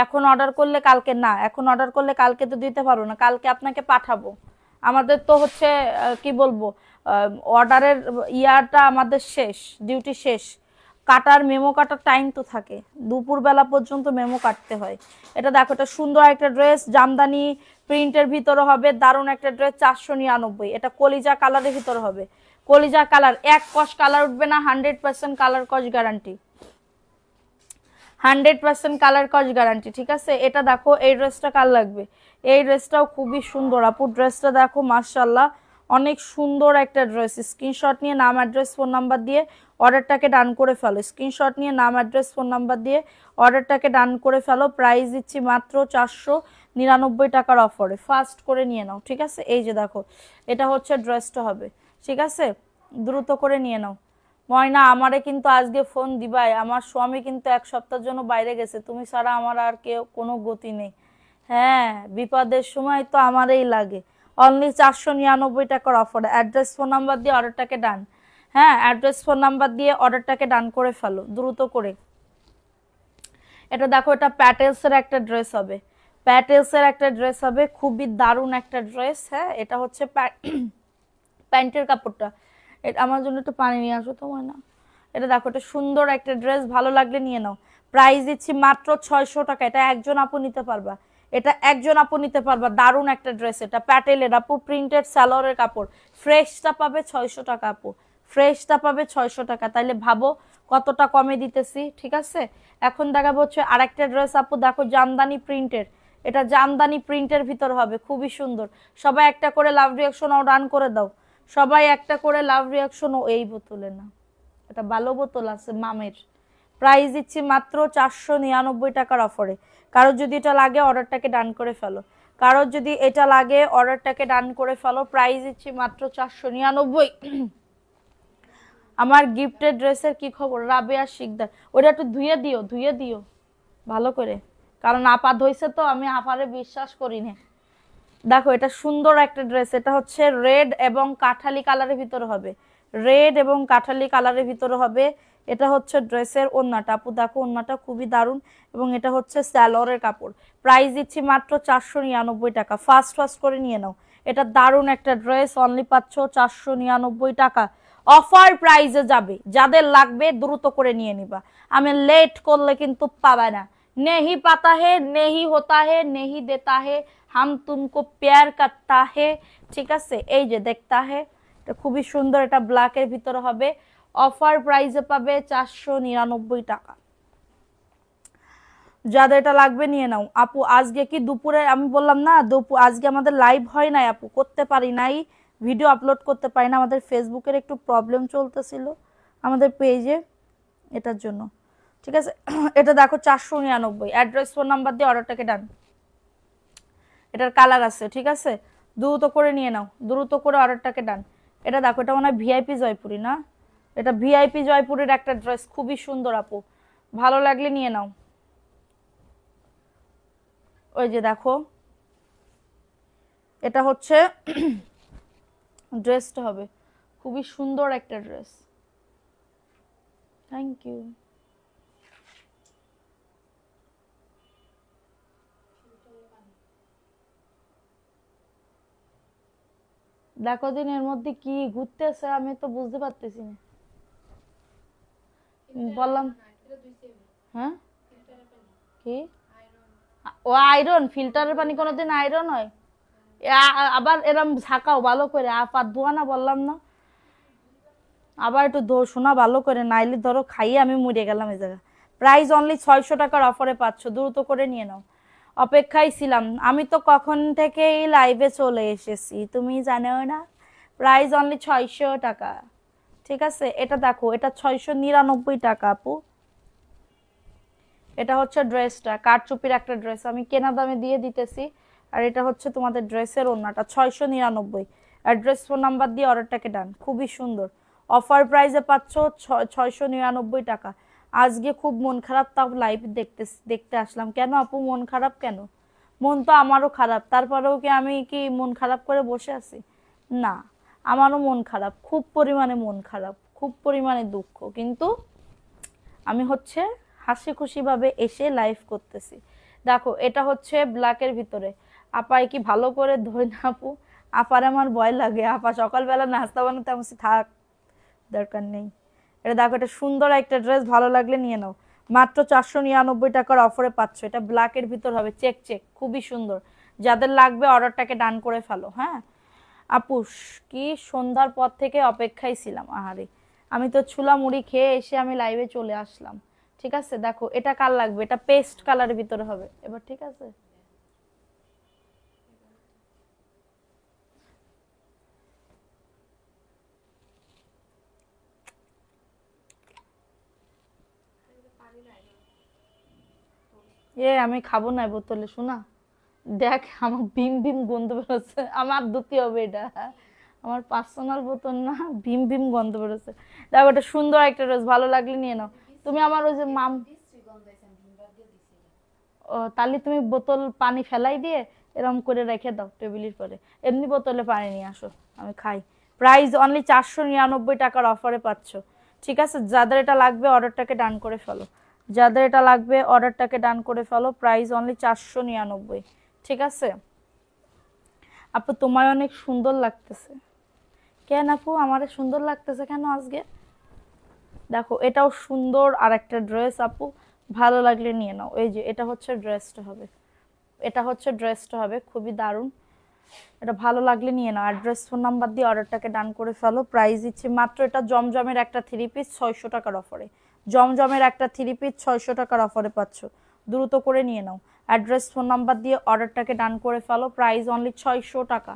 [SPEAKER 1] এখন অর্ডার করলে কালকে না, এখন অর্ডার করলে কালকে তো দিতে পারবো না, কালকে আপনাকে পাঠাবো। আমাদের তো হচ্ছে কি বলবো, অর্ডারের ইয়াটা আমাদের শেষ, ডিউটি শেষ, কাটার মেমো কাটার টাইম তো থাকে, দুপুরবেলা পর্যন্ত মেমো কাটতে হয়। এটা দেখো, এটা সুন্দর একটা ড্রেস, জামদানি প্রিন্টের ভিতরে হবে, দারুণ একটা ড্রেস, 499, এটা কলিজা কালারের ভিতরে হবে, কলিজা কালার, এক কস কালার উঠবে না, 100% কালার কস গ্যারান্টি, 100% কালার কস গ্যারান্টি, ঠিক আছে। এটা দেখো এই ড্রেসটা কার লাগবে, এই ড্রেসটাও খুবই সুন্দর আপু, ড্রেসটা দেখো মাশাআল্লাহ, অনেক সুন্দর একটা ড্রেস। স্ক্রিনশট নিয়ে নাম অ্যাড্রেস ফোন নাম্বার দিয়ে অর্ডারটাকে ডান করে ফেলো, স্ক্রিনশট নিয়ে নাম অ্যাড্রেস ফোন নাম্বার দিয়ে অর্ডারটাকে ডান করে ফেলো, প্রাইস দিচ্ছি মাত্র 499 টাকার অফারে, ফাস্ট করে নিয়ে নাও, ঠিক আছে। এই যে দেখো এটা হচ্ছে ড্রেসটা হবে, ঠিক আছে, দ্রুত করে নিয়ে নাও। ময়না আমারে কিন্তু আজকে ফোন দিবাই, আমার স্বামী কিন্তু 1 সপ্তাহের জন্য বাইরে গেছে, তুমি ছাড়া আমার আর কেউ কোনো গতি নেই। হ্যাঁ বিপদের সময় তো আমারই লাগে। অনলি 499 টাকার অফার, অ্যাড্রেস ফোন নাম্বার দিয়ে অর্ডারটাকে ডান, হ্যাঁ অ্যাড্রেস ফোন নাম্বার দিয়ে অর্ডারটাকে ডান করে ফেলো দ্রুত করে। এটা দেখো, এটা প্যাটেলসের একটা ড্রেস হবে, প্যাটেলসের একটা ড্রেস হবে, খুবই দারুণ একটা ড্রেস। হ্যাঁ এটা হচ্ছে প্যান্টের কাপড়টা, এটা আমার জন্য একটু পানি নিয়ে আসো তোমার না। এটা দেখো, এটা সুন্দর একটা ড্রেস, ভালো লাগলে নিয়ে নাও। প্রাইস দিচ্ছি মাত্র 600 টাকা। এটা একজন আপু নিতে পারবা, এটা একজন আপু নিতে পারবা। দারুণ একটা ড্রেস, এটা প্যাটেলের আপু, প্রিন্টেড সালোয়ারের কাপড়। ফ্রেশটা পাবে 600 টাকা আপু, ফ্রেশটা পাবে 600 টাকা। তাইলে ভাবো কতটা কমে দিতেছি, ঠিক আছে। এখন দেখাবো হচ্ছে আরেকটা ড্রেস আপু, দেখো জামদানি প্রিন্টের, এটা জামদানি প্রিন্টের ভিতর হবে, খুবই সুন্দর। সবাই একটা করে লাভ রিয়াকশন ও রান করে দাও, সবাই একটা করে লাভ রিয়াকশন। ও এই বোতলে না, এটা ভালো বোতল আছে মামের। প্রাইস দিচ্ছি মাত্র 499 টাকার অফারে। কারোর যদি এটা লাগে অর্ডারটাকে ডান করে ফেলো, কারোর যদি এটা লাগে অর্ডারটাকে ডান করে ফেলো। প্রাইস দিচ্ছি মাত্র 499। আমার গিফটের ড্রেসের কি খবর রাবেয়া শিকদার? ওটা একটু ধুয়ে দিও, ধুয়ে দিও ভালো করে, কারণ আপা ধইছে তো, আমি আপারে বিশ্বাস করি না। দেখো এটা সুন্দর একটা ড্রেস, এটা হচ্ছে রেড এবং কাঠালি কালারের ভিতরে হবে, রেড এবং কাঠালি কালারের ভিতরে হবে। এটা হচ্ছে ড্রেসের ওড়নাটা আপু, দেখো ওড়নাটা খুবই দারুণ, এবং এটা হচ্ছে স্যালোয়ারের কাপড়। প্রাইস দিচ্ছি মাত্র 499 টাকা। ফাস্ট ফাস্ট করে নিয়ে নাও, এটা দারুণ একটা ড্রেস, অনলি পাচ্ছ 499 টাকা। অফার প্রাইসে যাবে, যাদের লাগবে দ্রুত করে নিয়ে নিবা, আমি লেট করলে কিন্তু পাবা না। नहीं पाता है, नहीं होता है, नहीं देता है, हम तुमको प्यार करता है, ঠিক আছে। এই যে দেখতা হে, এটা খুবই সুন্দর, এটা ব্ল্যাকের ভিতরে হবে। অফার প্রাইসে পাবে 499 টাকা। যাদের এটা লাগবে নিয়ে নাও আপু। আজকে কি দুপুরে, আমি বললাম না দুপুর, আজকে আমাদের লাইভ হয় নাই আপু, করতে পারি নাই, ভিডিও আপলোড করতে পারি না, আমাদের ফেসবুকের একটু প্রবলেম চলতেছিল আমাদের পেজে, এটার জন্য, ঠিক আছে। এটা দেখো 499, অ্যাড্রেস ফোন নাম্বার দিয়ে অর্ডারটাকে ডান। এটার কালার আছে, ঠিক আছে, দ্রুত করে নিয়ে নাও, দ্রুত করে অর্ডারটাকে ডান। এটা দেখো, এটা মনে হয় ভিআইপি জয়পুরি না, এটা ভিআইপি জয়পুরের একটা ড্রেস, খুবই সুন্দর আপু, ভালো লাগলে নিয়ে নাও। ওই যে দেখো, এটা হচ্ছে ড্রেসটা হবে, খুবই সুন্দর একটা ড্রেস। Thank you. দেখো দিন এর মধ্যে কি ঘুরতেছে, আমি তো বুঝতে পারতেছি না। বললাম হ্যাঁ, কি ও আয়রন, ফিল্টারের পানি কোনোদিন আয়রন হয়? আবার এরম ঝাঁকাও ভালো করে, পা ধোয়া না, বললাম না, আবার একটু শোনা ভালো করে, নাইলে ধরো খাইয়ে আমি মরে গেলাম এই জায়গা। প্রাইস অনলি 600 টাকার অফারে পাচ্ছ, দ্রুত করে নিয়ে নাও। অপেক্ষায় ছিলাম, আমি তো কখন থেকে এই লাইভে চলে এসেছি তুমি জানো না। প্রাইস অনলি 600 টাকা, ঠিক আছে। এটা দেখো, এটা 699 টাকা আপু। এটা হচ্ছে ড্রেসটা, কারচুপির একটা ড্রেস, আমি কেনা দামে দিয়ে দিতেছি। আর এটা হচ্ছে তোমাদের ড্রেসের ওড়নাটা, 699। অ্যাড্রেস ফোন নাম্বার দিয়ে অর্ডারটাকে ডান, খুবই সুন্দর। অফার প্রাইসে পাচ্ছ 699 টাকা। আজকে খুব মন খারাপ, তাও লাইভ দেখতে আসলাম। কেন আপু মন খারাপ কেন? মন তো আমারও খারাপ, তারপরেও কি আমি কি মন খারাপ করে বসে আছি? না, আমারও মন খারাপ, খুব পরিমাণে মন খারাপ, খুব পরিমাণে দুঃখ, কিন্তু আমি হচ্ছে হাসি খুশি ভাবে এসে লাইভ করতেছি। দেখো এটা হচ্ছে ব্ল্যাকের ভিতরে। আপাই কি ভালো করে ধরে না আপু, আপার আমার ভয় লাগে, আপা সকালবেলা নাস্তা বানাতে আমি থাক, দরকার নেই। এটা দেখো, এটা সুন্দর একটা ড্রেস, ভালো লাগলে নিয়ে নাও। মাত্র 499 টাকার অফারে পাচ্ছ। এটা ব্ল্যাকের ভিতর হবে, চেক চেক, খুবই সুন্দর। যাদের লাগবে অর্ডারটাকে ডান করে ফেলো। হ্যাঁ আপু, কি সন্ধ্যার পর থেকে অপেক্ষায় ছিলাম, আহারে আমি তো ছুলা মুড়ি খেয়ে এসে আমি লাইভে চলে আসলাম, ঠিক আছে। দেখো এটা কার লাগবে, এটা পেস্ট কালারের ভিতরে হবে এবার, ঠিক আছে। আমি খাবো না বোতলে, শোনা দেখ আমার ভীম ভীম গন্ধ বেরোচ্ছে, আমার দুটি হবে এটা, আমার পার্সোনাল বোতল না, ভীম ভীম গন্ধ বেরোচ্ছে। দেখো এটা সুন্দর একটা ড্রেস, ভালো লাগলে নিয়ে নাও। তুমি আমার ওই যে মাম, ও তাহলে তুমি বোতল পানি ফেলাই দিয়ে এরকম করে রেখে দাও টেবিলের পরে, এমনি বোতলে পানি নিয়ে আসো, আমি খাই। প্রাইস অনলি 499 টাকার অফারে পাচ্ছ, ঠিক আছে। যাদের এটা লাগবে অর্ডারটাকে ডান করে ফেলো, যাদের এটা লাগবে অর্ডারটাকে ডান করে ফেলো। প্রাইস অনলি 499, ঠিক আছে। আপু তোমায় অনেক সুন্দর লাগতেছে, কেন আপু আমার সুন্দর লাগতেছে কেন আজকে? দেখো এটাও সুন্দর আর একটা ড্রেস আপু, ভালো লাগলে নিয়ে নাও। এই যে এটা হচ্ছে ড্রেসটা হবে, এটা হচ্ছে ড্রেসটা হবে, খুবই দারুণ। এটা ভালো লাগলে নিয়ে নাও। অ্যাড্রেস ফোন নাম্বার দিয়ে অর্ডারটাকে ডান করে ফেলো। প্রাইস দিচ্ছি মাত্র, এটা জমজমের একটা 3 পিস 600 টাকার অফারে। জমজমের একটা 3 পিস 600 টাকার অফারে পাচ্ছ, দ্রুত করে নিয়ে নাও। অ্যাড্রেস ফোন নাম্বার দিয়ে অর্ডারটাকে ডান করে ফেলো। প্রাইস অনলি 600 টাকা,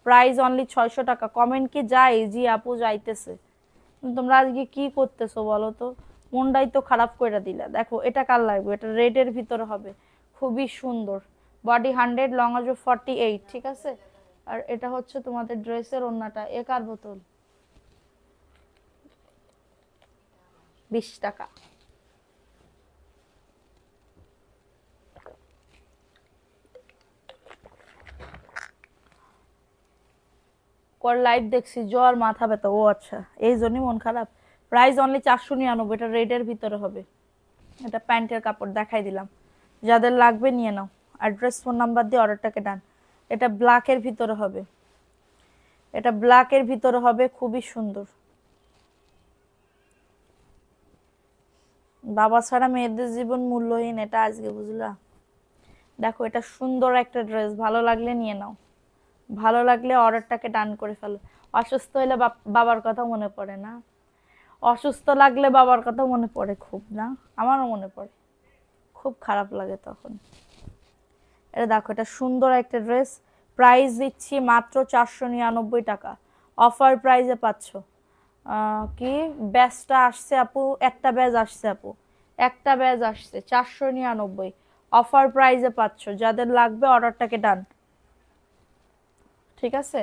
[SPEAKER 1] প্রাইস অনলি 600 টাকা। কমেন্ট কি যায়? জি আপু যাইতেছে। তোমরা আজকে কি করতেছো বলো তো, মনটাই তো খারাপ করে দিলা। দেখো এটা কার লাগবে, এটা রেডের ভিতরে হবে, খুবই সুন্দর। বডি 100, লং আসবে 48, ঠিক আছে। আর এটা হচ্ছে তোমাদের ড্রেসের ওড়নাটা। এ কার বোতল? 20 টাকা। কর লাইভ দেখছি, জ্বর মাথা ব্যথা, ও আচ্ছা এই জন্যই মন খারাপ। প্রাইস অনলি 499, এটা রেডের ভিতরে হবে। এটা প্যান্টের কাপড় দেখাই দিলাম, যাদের লাগবে নিয়ে নাও। অ্যাড্রেস ফোন নাম্বার দিয়ে অর্ডারটাকে ডান। এটা ব্ল্যাকের ভিতরে হবে, এটা ব্ল্যাকের ভিতরে হবে, খুবই সুন্দর। বাবা ছাড়া মেয়েদের জীবন মূল্যহীন, এটা আজকে বুঝলা। দেখো এটা সুন্দর একটা ড্রেস, ভালো লাগলে নিয়ে নাও, ভালো লাগলে অর্ডারটাকে ডান করে ফেলো। অসুস্থ হলে বাবার কথা মনে পড়ে না? অসুস্থ লাগলে বাবার কথা মনে পড়ে খুব, না? আমারও মনে পড়ে, খুব খারাপ লাগে তখন। এটা দেখো এটা সুন্দর একটা ড্রেস, প্রাইস দিচ্ছি মাত্র 499 টাকা, অফার প্রাইসে পাচ্ছ। কি ব্যাচটা আসছে আপু, একটা ব্যাচ আসছে আপু, একটা ব্যাচ আসছে 499, অফার প্রাইসে পাচ্ছ। যাদের লাগবে অর্ডারটাকে ডান, ঠিক আছে।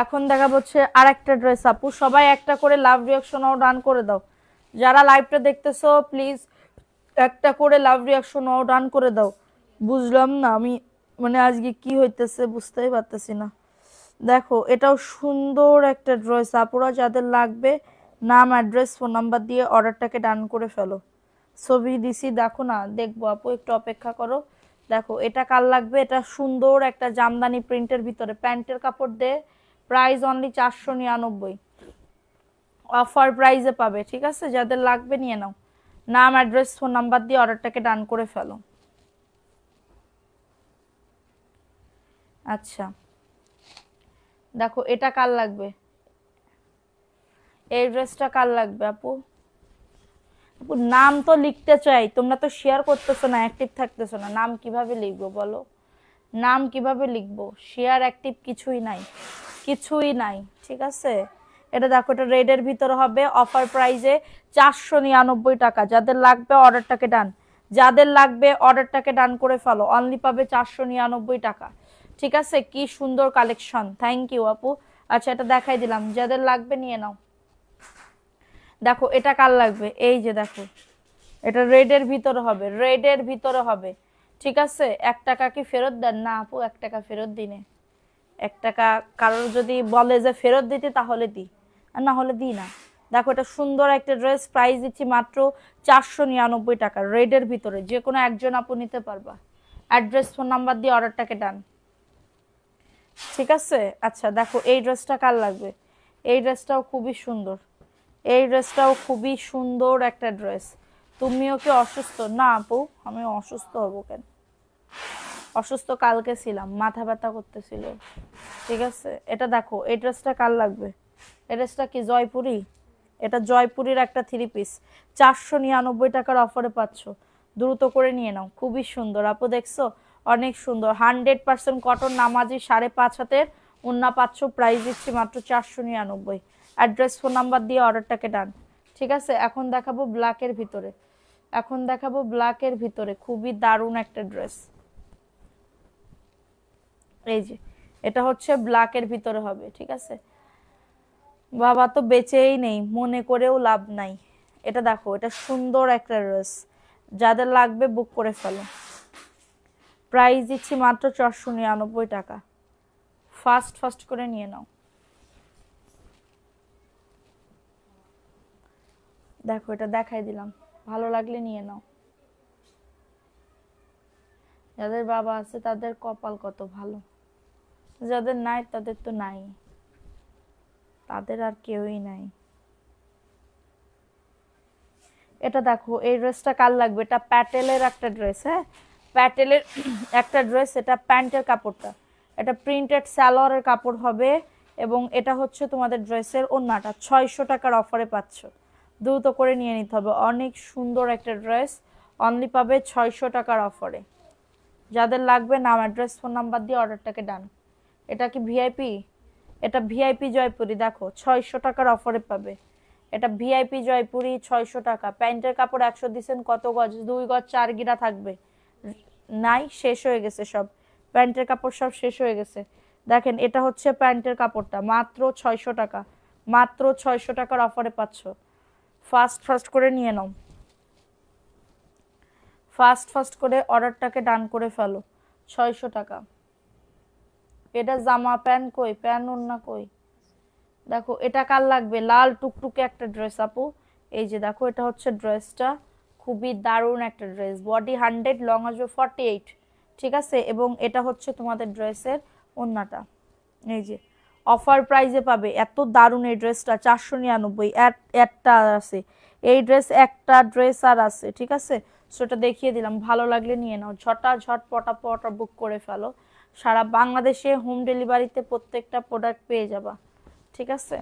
[SPEAKER 1] এখন দেখা হচ্ছে আর একটা ড্রেস আপু, সবাই একটা করে লাভ রিয়াকশনও ডান করে দাও। যারা লাইভটা দেখতেছো প্লিজ একটা করে লাভ রিয়াকশনও ডান করে দাও। বুঝলাম না আমি, মানে আজকে কি হইতেছে বুঝতেই পারতেছি না। দেখো এটাও সুন্দর একটা ড্রেস আপুরা, যাদের লাগবে নাম অ্যাড্রেস ফোন নাম্বার দিয়ে অর্ডারটাকে ডান করে ফেলো। ছবি দিছি দেখো না, দেখবো আপু একটু অপেক্ষা করো। দেখো এটা কার লাগবে, এটা সুন্দর একটা জামদানি প্রিন্টের ভিতরে, প্যান্টের কাপড় দে। প্রাইস অনলি 499, অফার প্রাইসে পাবে, ঠিক আছে। যাদের লাগবে নিয়ে নাও, নাম অ্যাড্রেস ফোন নাম্বার দিয়ে অর্ডারটাকে ডান করে ফেলো। আচ্ছা দেখো এটা কার লাগবে, এই ড্রেসটা কার লাগবে আপু? আপু নাম তো লিখতে চাই, তোমরা তো শেয়ার করতেছো না, অ্যাক্টিভ থাকতেছো না, নাম কিভাবে লিখবো বলো? নাম কিভাবে লিখবো? শেয়ার অ্যাক্টিভ কিছুই নাই, কিছুই নাই, ঠিক আছে। এটা দেখো এটা রেডের ভিতরে হবে, অফার প্রাইজে 499 টাকা। যাদের লাগবে অর্ডারটাকে ডান, যাদের লাগবে অর্ডারটাকে ডান করে ফেলো, অনলি পাবে 499 টাকা, ঠিক আছে। কি সুন্দর কালেকশন, থ্যাংক ইউ আপু। আচ্ছা এটা দেখাই দিলাম, যাদের লাগবে নিয়ে নাও। দেখো এটা কার লাগবে, এই যে দেখো এটা রেডের ভিতরে হবে, রেডের ভিতরে হবে, ঠিক আছে। 1 টাকা কি ফেরত দেন না আপু? 1 টাকা ফেরত দিনে, 1 টাকা কারোর যদি বলে যে ফেরত দিতে তাহলে দিই, আর না হলে দিই না। দেখো এটা সুন্দর একটা ড্রেস, প্রাইস দিচ্ছি মাত্র 499 টাকা, রেডের ভিতরে, যে কোনো একজন আপু নিতে পারবা। অ্যাড্রেস ফোন নাম্বার দিয়ে অর্ডারটাকে ডান, ঠিক আছে। আচ্ছা দেখো এই ড্রেসটা কার লাগবে, এই ড্রেসটাও খুবই সুন্দর, এই ড্রেসটাও খুবই সুন্দর একটা ড্রেস। তুমিও কি অসুস্থ? না আপু আমি অসুস্থ হব কেন, অসুস্থ কালকে ছিলাম, মাথা ব্যথা করতেছিল, ঠিক আছে। এটা দেখো এই ড্রেসটা কার লাগবে, এই ড্রেসটা কি জয়পুরি? এটা জয়পুরির একটা 3 পিস 499 টাকার অফারে পাচ্ছ, দ্রুত করে নিয়ে নাও। খুবই সুন্দর আপু, দেখছো অনেক সুন্দর, 100% কটন নামাজি 5.5 হাতের ওন্না পাচ্ছ, প্রাইস দিচ্ছি মাত্র 499। অ্যাড্রেস ফোন নাম্বার দিয়ে অর্ডারটাকে ডান, ঠিক আছে। এখন দেখাবো ব্ল্যাকের ভিতরে, এখন দেখাবো ব্ল্যাকের ভিতরে, খুবই দারুণ একটা ড্রেস। এই যে এটা হচ্ছে ব্ল্যাকের ভিতরে হবে, ঠিক আছে। বাবা তো বেঁচেই নেই, মনে করেও লাভ নাই। এটা দেখো এটা সুন্দর একটা ড্রেস, যাদের লাগবে বুক করে ফেলো। প্রাইস দিচ্ছি মাত্র 499 টাকা, ফাস্ট ফাস্ট করে নিয়ে নাও। দেখো এটা দেখাই দিলাম, ভালো লাগলে নিয়ে নাও। যাদের বাবা আছে তাদের কপাল কত ভালো, যাদের নাই তাদের তো নাই, তাদের আর কেউই নাই। এটা দেখো, এই ড্রেসটা কার লাগবে? এটা প্যাটেলের একটা ড্রেস, হ্যাঁ প্যাটেলের একটা ড্রেস। এটা প্যান্টের কাপড়টা, এটা প্রিন্টেড সালোয়ারের কাপড় হবে এবং এটা হচ্ছে তোমাদের ড্রেসের ওড়নাটা। 600 টাকার অফারে পাচ্ছ, দ্রুত করে নিয়ে নিতে হবে। অনেক সুন্দর একটা ড্রেস, অনলি পাবে 600 টাকার অফারে। যাদের লাগবে নাম, অ্যাড্রেস, ফোন নাম্বার দিয়ে অর্ডারটাকে ডান। এটা কি ভিআইপি? এটা ভিআইপি জয়পুরি, দেখো 600 টাকার অফারে পাবে। এটা ভিআইপি জয়পুরি 600 টাকা। প্যান্টের কাপড় 100 দিছেন, কত গজ? 2 গজ 4 গিরা থাকবে, নাই শেষ হয়ে গেছে সব, প্যান্টের কাপড় সব শেষ হয়ে গেছে। দেখেন এটা হচ্ছে প্যান্টের কাপড়টা, মাত্র 600 টাকা, মাত্র 600 টাকার অফারে পাচ্ছ। ফাস্ট করে নিয়ে নাও, ফাস্ট করে অর্ডারটাকে ডান করে ফেলো। 600 টাকা। এটা জামা প্যান্ট কই? প্যান্ট ওড়না কই? দেখো এটা কার লাগবে? লাল টুকটুকে একটা ড্রেস আপু, এই যে দেখো এটা হচ্ছে ড্রেসটা, খুবই দারুণ একটা ড্রেস। বডি 100, লং আসবে 48, ঠিক আছে। এবং এটা হচ্ছে তোমাদের ড্রেসের ওড়নাটা, এই যে অফার প্রাইজে পাবে। এত দারুণ এই ড্রেসটা, 499। একটা আছে এই ড্রেস, একটা ড্রেস আর আছে, ঠিক আছে। সেটা দেখিয়ে দিলাম, ভালো লাগলে নিয়ে নাও। ঝট পটাপট বুক করে ফেলো। সারা বাংলাদেশে হোম ডেলিভারিতে প্রত্যেকটা প্রোডাক্ট পেয়ে যাবা, ঠিক আছে।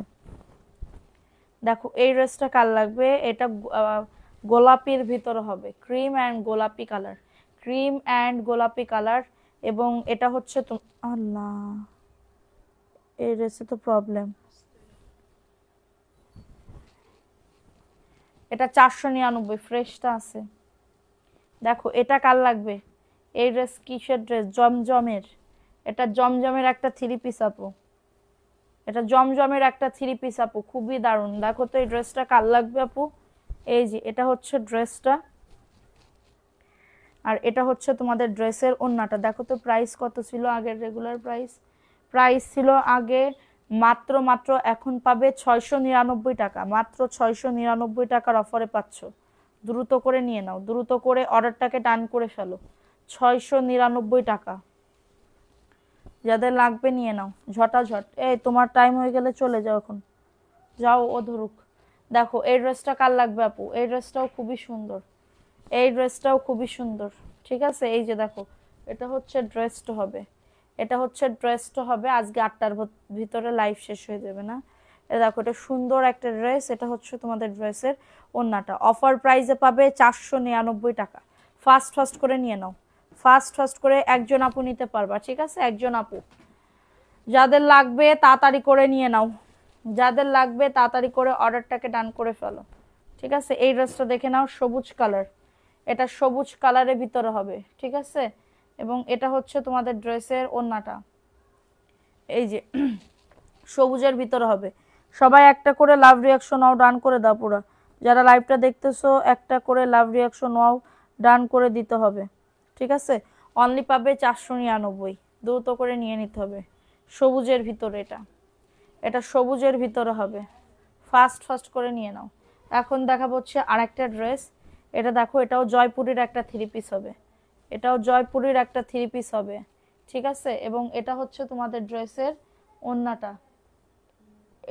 [SPEAKER 1] দেখো এই ড্রেসটা কার লাগবে? এটা গোলাপির ভিতরে হবে, ক্রিম অ্যান্ড গোলাপি কালার, ক্রিম অ্যান্ড গোলাপি কালার। এবং এটা হচ্ছে আল্লাহ, এই ড্রেসে তো প্রবলেম। এটা 499, ফ্রেশটা আছে। দেখো এটা কার লাগবে? এই ড্রেস কিসের ড্রেস? জমজমের। এটা জমজমের একটা 3 পিস আপু, এটা জমজমের একটা 3 পিস আপু, খুবই দারুণ। দেখো তো এই ড্রেসটা কার লাগবে আপু? এই যে এটা হচ্ছে ড্রেসটা, আর এটা হচ্ছে তোমাদের ড্রেসের ওড়নাটা। দেখো তো প্রাইস কত ছিল আগের? রেগুলার প্রাইস ছিল আগে মাত্র, এখন পাবে 699 টাকা, মাত্র 699 টাকার অফারে পাচ্ছ। দ্রুত করে নিয়ে নাও, দ্রুত করে অর্ডারটাকে ডান করে ফেলো। 699 টাকা। যাদের লাগবে নিয়ে নাও ঝটাঝট। এই তোমার টাইম হয়ে গেলে চলে যাও, এখন যাও, ও ধরুক। দেখো এই ড্রেসটা কার লাগবে আপু? এই ড্রেসটাও খুবই সুন্দর, এই ড্রেসটাও খুবই সুন্দর, ঠিক আছে। এই যে দেখো এটা হচ্ছে ড্রেসটা হবে, এটা হচ্ছে ড্রেসটা হবে। আজকে 8টার ভিতরে লাইভ শেষ হয়ে যাবে না। এটা দেখো, এটা সুন্দর একটা ড্রেস। এটা হচ্ছে তোমাদের ড্রেসের ওড়নাটা, অফার প্রাইসে পাবে 499 টাকা। ফাস্ট করে নিয়ে নাও, ফাস্ট করে একজন আপু নিতে পারবা, ঠিক আছে। একজন আপু, যাদের লাগবে তাড়াতাড়ি করে নিয়ে নাও, যাদের লাগবে তাড়াতাড়ি করে অর্ডারটাকে ডান করে ফেলো, ঠিক আছে। এই ড্রেসটা দেখে নাও, সবুজ কালার, এটা সবুজ কালারের ভিতরে হবে, ঠিক আছে। এবং এটা হচ্ছে তোমাদের ড্রেসের ওড়নাটা, এই যে সবুজের ভিতরে হবে। সবাই একটা করে লাভ রিয়াকশন নাও, ডান করে দাও পুরো। যারা লাইভটা দেখতেছো একটা করে লাভ রিয়াকশন নাও, ডান করে দিতে হবে, ঠিক আছে। অনলি পাবে 499, দ্রুত করে নিয়ে নিতে হবে। সবুজের ভিতরে, এটা সবুজের ভিতরে হবে। ফাস্ট করে নিয়ে নাও। এখন দেখাবো হচ্ছে আরেকটা ড্রেস। এটা দেখো, এটাও জয়পুরের একটা 3 পিস হবে, এটাও জয়পুরের একটা 3 পিস হবে, ঠিক আছে। এবং এটা হচ্ছে তোমাদের ড্রেসের ওড়নাটা,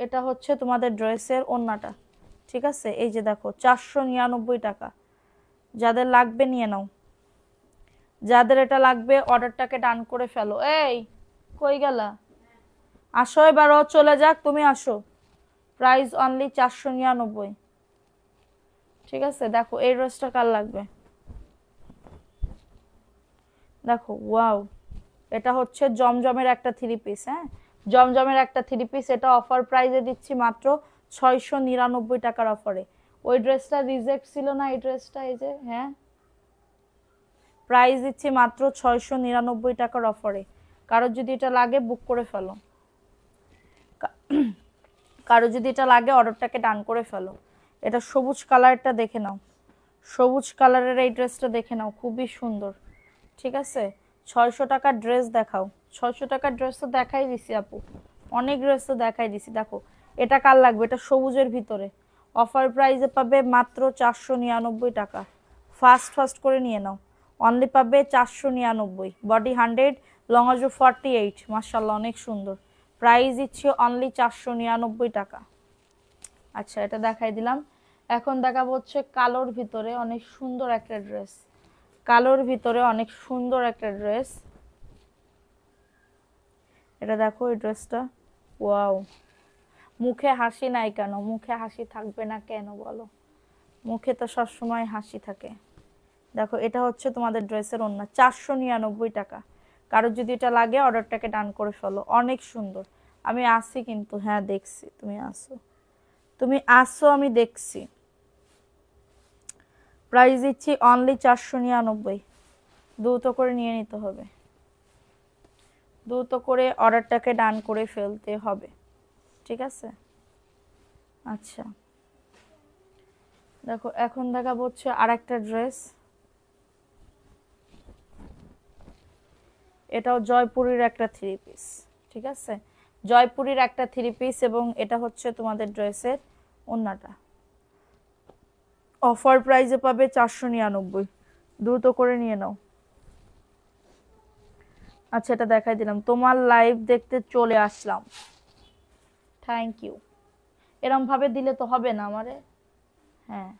[SPEAKER 1] এটা হচ্ছে তোমাদের ড্রেসের ওড়নাটা, ঠিক আছে। এই যে দেখো 499 টাকা। যাদের লাগবে নিয়ে নাও, যাদের এটা লাগবে অর্ডারটাকে ডান করে ফেলো। এই কই গেলা? আসো, এবারও চলে যাক, তুমি আসো। প্রাইস অনলি 499, ঠিক আছে। দেখো এই ড্রেসটা কার লাগবে? দেখো ওয়াও, এটা হচ্ছে জমজমের একটা 3 পিস, হ্যাঁ জমজমের একটা 3 পিস। এটা অফার প্রাইসে দিচ্ছি মাত্র 699 টাকার অফারে। ওই ড্রেসটা রিজেক্ট ছিল না, এই ড্রেসটা, এই যে, হ্যাঁ প্রাইস দিচ্ছি মাত্র 699 টাকার অফারে। কারোর যদি এটা লাগে বুক করে ফেলো, কারো যদি এটা লাগে অর্ডারটাকে ডান করে ফেলো। এটা সবুজ কালারটা দেখে নাও, সবুজ কালারের এই ড্রেসটা দেখে নাও, খুবই সুন্দর, ঠিক আছে। 600 টাকার ড্রেস দেখাও। 600 টাকার ড্রেস তো দেখাই দিছি আপু, অনেক ড্রেস তো দেখাই দিছি। দেখো এটা কার লাগবে? এটা সবুজের ভিতরে, অফার প্রাইসে পাবে মাত্র 499 টাকা। ফাস্ট করে নিয়ে নাও, অনলি পাবে 499। বডি 100, লং আসবে 48, মাশাআল্লাহ অনেক সুন্দর। প্রাইস দিচ্ছি অনলি 499 টাকা। আচ্ছা এটা দেখাই দিলাম। এখন দেখাবো হচ্ছে কালোর ভিতরে অনেক সুন্দর একটা ড্রেস, কালোর ভিতরে অনেক সুন্দর একটা ড্রেস। এটা দেখো এই ড্রেসটা, ওয়াও। মুখে হাসি নাই কেন? মুখে হাসি থাকবে না কেন বলো? মুখে তো সবসময় হাসি থাকে। দেখো এটা হচ্ছে তোমাদের ড্রেসের ওড়না, 499 টাকা। কারোর যদি এটা লাগে অর্ডারটাকে ডান করে ফেলো, অনেক সুন্দর। আমি আসি কিন্তু, হ্যাঁ দেখছি তুমি আসো, তুমি আসো, আমি দেখছি। প্রাইস দিচ্ছি অনলি 499। দ্রুত করে নিয়ে নিতে হবে, দ্রুত করে অর্ডারটাকে ডান করে ফেলতে হবে, ঠিক আছে? আচ্ছা দেখো এখন দেখাবো হচ্ছে আরেকটা ড্রেস। এটাও জয়পুরের একটা থ্রি পিস, ঠিক আছে? জয়পুরের একটা থ্রি পিস, এবং এটা হচ্ছে তোমাদের ড্রেসের ওড়নাটা। অফার প্রাইসে পাবে 499, দ্রুত করে নিয়ে নাও। আচ্ছা এটা দেখাই দিলাম, তোমার লাইভ দেখতে চলে আসলাম, থ্যাংক ইউ। এরম ভাবে দিলে তো হবে না আমারে। হ্যাঁ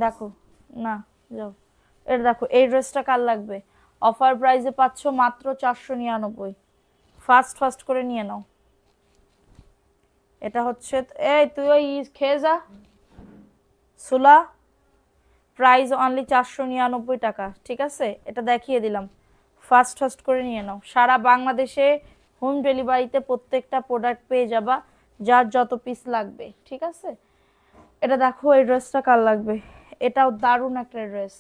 [SPEAKER 1] দেখো না, যাও। এটা দেখো, এই ড্রেসটা কার লাগবে? অফার প্রাইসে পাচ্ছ মাত্র 499। ফাস্ট ফাস্ট করে নিয়ে নাও। এটা হচ্ছে, এই তুই ওই খেয়ে যা সুলা। প্রাইস অনলি 499 টাকা, ঠিক আছে? এটা দেখিয়ে দিলাম, ফাস্ট ফাস্ট করে নিয়ে নাও। সারা বাংলাদেশে হোম ডেলিভারিতে প্রত্যেকটা প্রোডাক্ট পেয়ে যাবা, যার যত পিস লাগবে, ঠিক আছে? এটা দেখো, এই ড্রেসটা কার লাগবে? এটাও দারুণ একটা ড্রেস।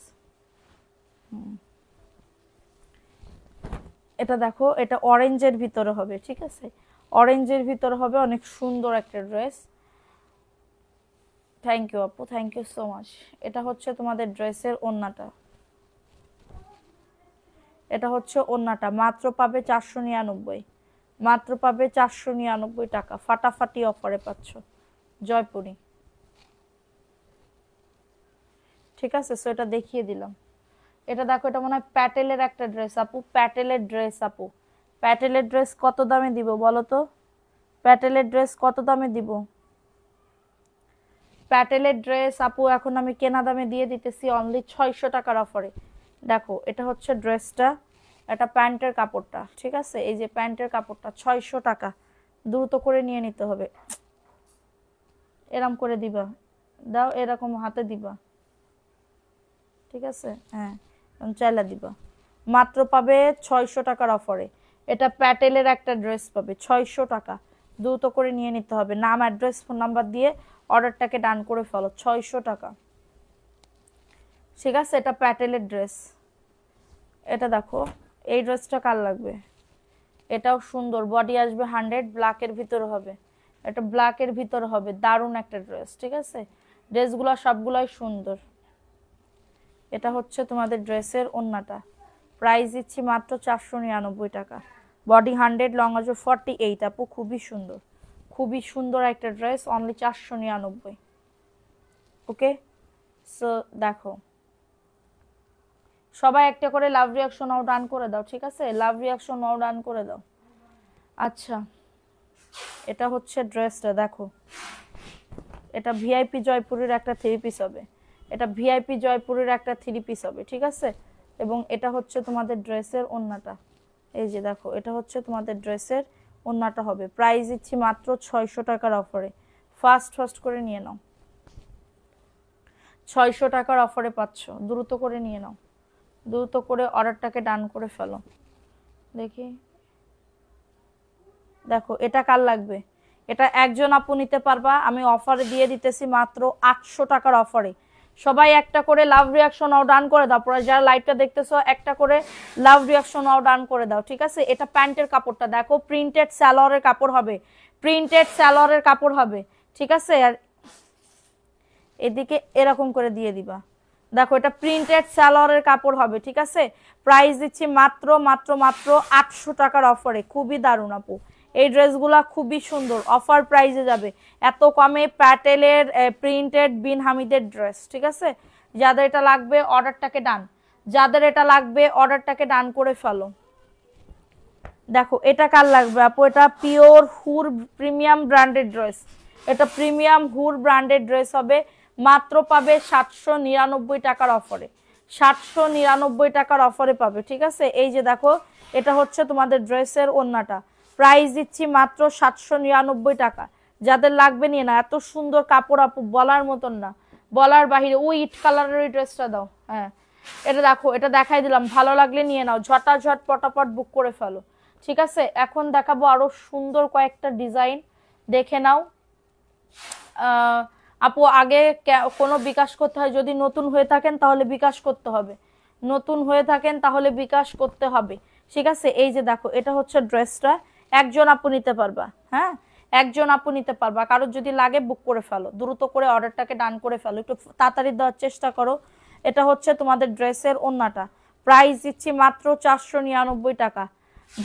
[SPEAKER 1] এটা দেখো, এটা অরেঞ্জের ভিতরে হবে, ঠিক আছে? অরেঞ্জের ভিতরে হবে, অনেক সুন্দর একটা ড্রেস। থ্যাংক ইউ আপু, থ্যাংক ইউ সো মাচ। এটা হচ্ছে তোমাদের ড্রেসের ওড়নাটা, এটা হচ্ছে ওড়নাটা। মাত্র পাবে 499, মাত্র পাবে 499 টাকা। ফাটাফাটি অফারে পাচ্ছ জয়পুরি, ঠিক আছে? সো এটা দেখিয়ে দিলাম। এটা দেখো, এটা মনে হয় প্যাটেলের একটা ড্রেস আপু, প্যাটেলের ড্রেস আপু। প্যাটেলের ড্রেস কত দামে দিব বলো তো? প্যাটেলের ড্রেস কত দামে দিব? প্যাটেলের ড্রেস আপু এখন আমি কেনা দামে দিয়ে দিতেছি অনলি 600 টাকার অফারে। দেখো এটা হচ্ছে ড্রেসটা, এটা প্যান্টের কাপড়টা, ঠিক আছে? এই যে প্যান্টের কাপড়টা 600 টাকা, দ্রুত করে নিয়ে নিতে হবে। এরকম করে দিবা, দাও এরকম হাতে দিবা, ঠিক আছে? হ্যাঁ চাইলা দিবা। মাত্র পাবে 600 টাকার অফারে। এটা প্যাটেলের একটা ড্রেস পাবে 600 টাকা, দ্রুত করে নিয়ে নিতে হবে। নাম, অ্যাড্রেস, ফোন নাম্বার দিয়ে অর্ডারটাকে ডান করে ফেলো, 600 টাকা, ঠিক আছে? এটা প্যাটেলের ড্রেস। এটা দেখো, এই ড্রেসটা কার লাগবে? এটাও সুন্দর, বডি আসবে 100, ব্ল্যাকের ভিতরে হবে। এটা ব্ল্যাকের ভিতরে হবে, দারুণ একটা ড্রেস, ঠিক আছে? ড্রেসগুলো সবগুলাই সুন্দর। এটা হচ্ছে তোমাদের ড্রেসের ওড়নাটা। প্রাইস দিচ্ছি মাত্র 499 টাকা। বডি 100, লং আসবে 48 আপু, খুবই সুন্দর, খুবই সুন্দর একটা ড্রেস, অনলি 499। ওকে, সো দেখো সবাই একটা করে লাভ রিয়াকশন নাও, ডান করে দাও, ঠিক আছে? লাভ রিয়াকশন নাও, ডান করে দাও। আচ্ছা এটা হচ্ছে ড্রেসটা, দেখো এটা ভিআইপি জয়পুরের একটা থ্রি পিস হবে, এটা ভিআইপি জয়পুরের একটা থ্রি পিস হবে, ঠিক আছে? এবং এটা হচ্ছে তোমাদের ড্রেসের ওড়নাটা। এই যে দেখো, এটা হচ্ছে তোমাদের ড্রেসের ওড়নাটা হবে। প্রাইস দিচ্ছি মাত্র 600 টাকার অফারে। ফাস্ট ফাস্ট করে নিয়ে নাও, 600 টাকার অফারে পাচ্ছ, দ্রুত করে নিয়ে নাও, দ্রুত করে অর্ডারটাকে ডান করে ফেলো। দেখি, দেখো এটা কার লাগবে? এটা একজন আপু নিতে পারবা, আমি অফারে দিয়ে দিতেছি মাত্র 800 টাকার অফারে। সবাই একটা করে লাভ রিয়াকশন নাও, ডান করে দাও। পরে যারা লাইভটা দেখতেছো একটা করে লাভ রিয়াকশন নাও, ডান করে দাও, ঠিক আছে? এটা প্যান্টের কাপড়টা দেখো, প্রিন্টেড সালোয়ারের কাপড় হবে, প্রিন্টেড সালোয়ারের কাপড় হবে, ঠিক আছে? আর এদিকে এরকম করে দিয়ে দিবা। দেখো এটা প্রিন্টেড সালোয়ারের কাপড় হবে, ঠিক আছে? প্রাইস দিচ্ছি মাত্র মাত্র মাত্র 800 টাকার অফারে। খুবই দারুণ আপু, এই ড্রেসগুলা খুবই সুন্দর, অফার প্রাইসে যাবে। এত কমে প্যাটেলের প্রিন্টেড বিন হামিদের ড্রেস, ঠিক আছে? যাদের এটা লাগবে অর্ডারটাকে ডান, যাদের এটা লাগবে অর্ডারটাকে ডান করে ফেলো, দেখো এটা কার লাগবে আপু, এটা পিওর হুর প্রিমিয়াম ব্র্যান্ডেড ড্রেস, এটা প্রিমিয়াম হুর ব্র্যান্ডেড ড্রেস হবে, মাত্র পাবে 799 টাকার অফারে, 799 টাকার অফারে পাবে, ঠিক আছে। এই যে দেখো এটা হচ্ছে তোমাদের ড্রেসের ওড়নাটা, প্রাইস দিচ্ছি মাত্র 799 টাকা। যাদের লাগবে নিয়ে না, এত সুন্দর কাপড় আপু বলার মতন না, বলার বাহিরে। ওই ইট কালারের ওই ড্রেসটা দাও, হ্যাঁ এটা দেখো, এটা দেখাই দিলাম, ভালো লাগলে নিয়ে নাও, ঝটাঝট পটাপট বুক করে ফেলো, ঠিক আছে। এখন দেখাবো আরো সুন্দর কয়েকটা ডিজাইন, দেখে নাও। আপু আগে কোনো বিকাশ করতে হয়, যদি নতুন হয়ে থাকেন তাহলে বিকাশ করতে হবে, নতুন হয়ে থাকেন তাহলে বিকাশ করতে হবে, ঠিক আছে। এই যে দেখো এটা হচ্ছে ড্রেসটা, একজন আপু নিতে পারবা, হ্যাঁ একজন আপু নিতে পারবা, কারোর যদি লাগে বুক করে ফেলো, দ্রুত করে অর্ডারটাকে ডান করে ফেলো, একটু তাড়াতাড়ি দেওয়ার চেষ্টা করো। এটা হচ্ছে তোমাদের ড্রেসের ওড়নাটা, প্রাইস দিচ্ছি মাত্র 499 টাকা।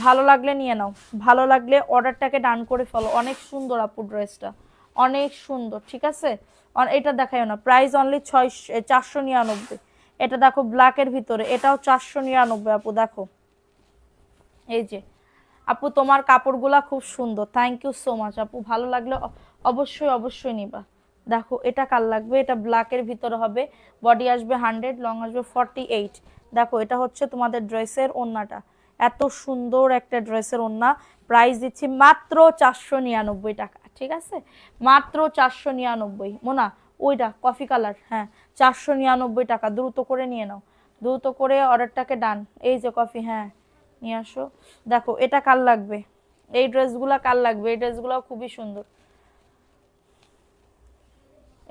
[SPEAKER 1] ভালো লাগলে নিয়ে নাও, ভালো লাগলে অর্ডারটাকে ডান করে ফেলো, অনেক সুন্দর আপু ড্রেসটা, অনেক সুন্দর, ঠিক আছে। এটা দেখাইও না, প্রাইস অনলি 499। এটা দেখো ব্ল্যাকের ভিতরে, এটাও 499 আপু, দেখো এই যে আপু তোমার কাপড়গুলা খুব সুন্দর, থ্যাংক ইউ সো মাচ আপু, ভালো লাগলে অবশ্যই অবশ্যই নিবা। দেখো এটা কার লাগবে, এটা ব্ল্যাকের ভিতরে হবে, বডি আসবে 100, লং আসবে 48। দেখো এটা হচ্ছে তোমাদের ড্রেসের ওড়নাটা, এত সুন্দর একটা ড্রেসের ওড়না, প্রাইস দিচ্ছি মাত্র 499 টাকা, ঠিক আছে, মাত্র 499। মোনা ওইটা কফি কালার, হ্যাঁ 499 টাকা, দ্রুত করে নিয়ে নাও, দ্রুত করে অর্ডারটাকে ডান। এই যে কফি, হ্যাঁ নিয়ে আসো। দেখো এটা কার লাগবে, এই ড্রেসগুলা কার লাগবে, এই ড্রেসগুলো খুবই সুন্দর।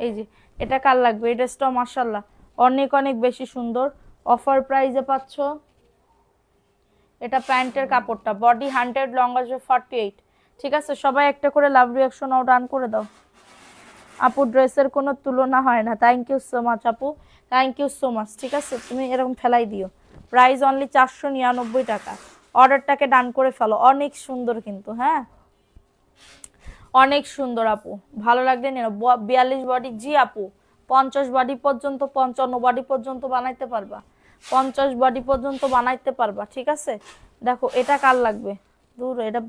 [SPEAKER 1] এই যে এটা কার লাগবে, এই ড্রেসটাও মাশাআল্লাহ অনেক অনেক বেশি সুন্দর, অফার প্রাইসে পাচ্ছ। এটা প্যান্টের কাপড়টা, বডি 100, লং আসবে 48, ঠিক আছে। সবাই একটা করে লাভ রিঅ্যাকশন ও ডান করে দাও। আপু ড্রেসের কোনো তুলনা হয় না, থ্যাংক ইউ সো মাচ আপু, থ্যাংক ইউ সো মাচ, ঠিক আছে। তুমি এরকম ফেলাই দিও, প্রাইস অনলি 499 টাকা, অর্ডারটাকে ডান করে ফেলো, অনেক সুন্দর কিন্তু, হ্যাঁ অনেক সুন্দর আপু, ভালো লাগলে নিয়ে 42 বডি, জি আপু 50 বডি পর্যন্ত, 55 বডি পর্যন্ত বানাইতে পারবা, 50 বডি পর্যন্ত বানাইতে পারবা, ঠিক আছে। দেখো এটা কার লাগবে, দূর এটা,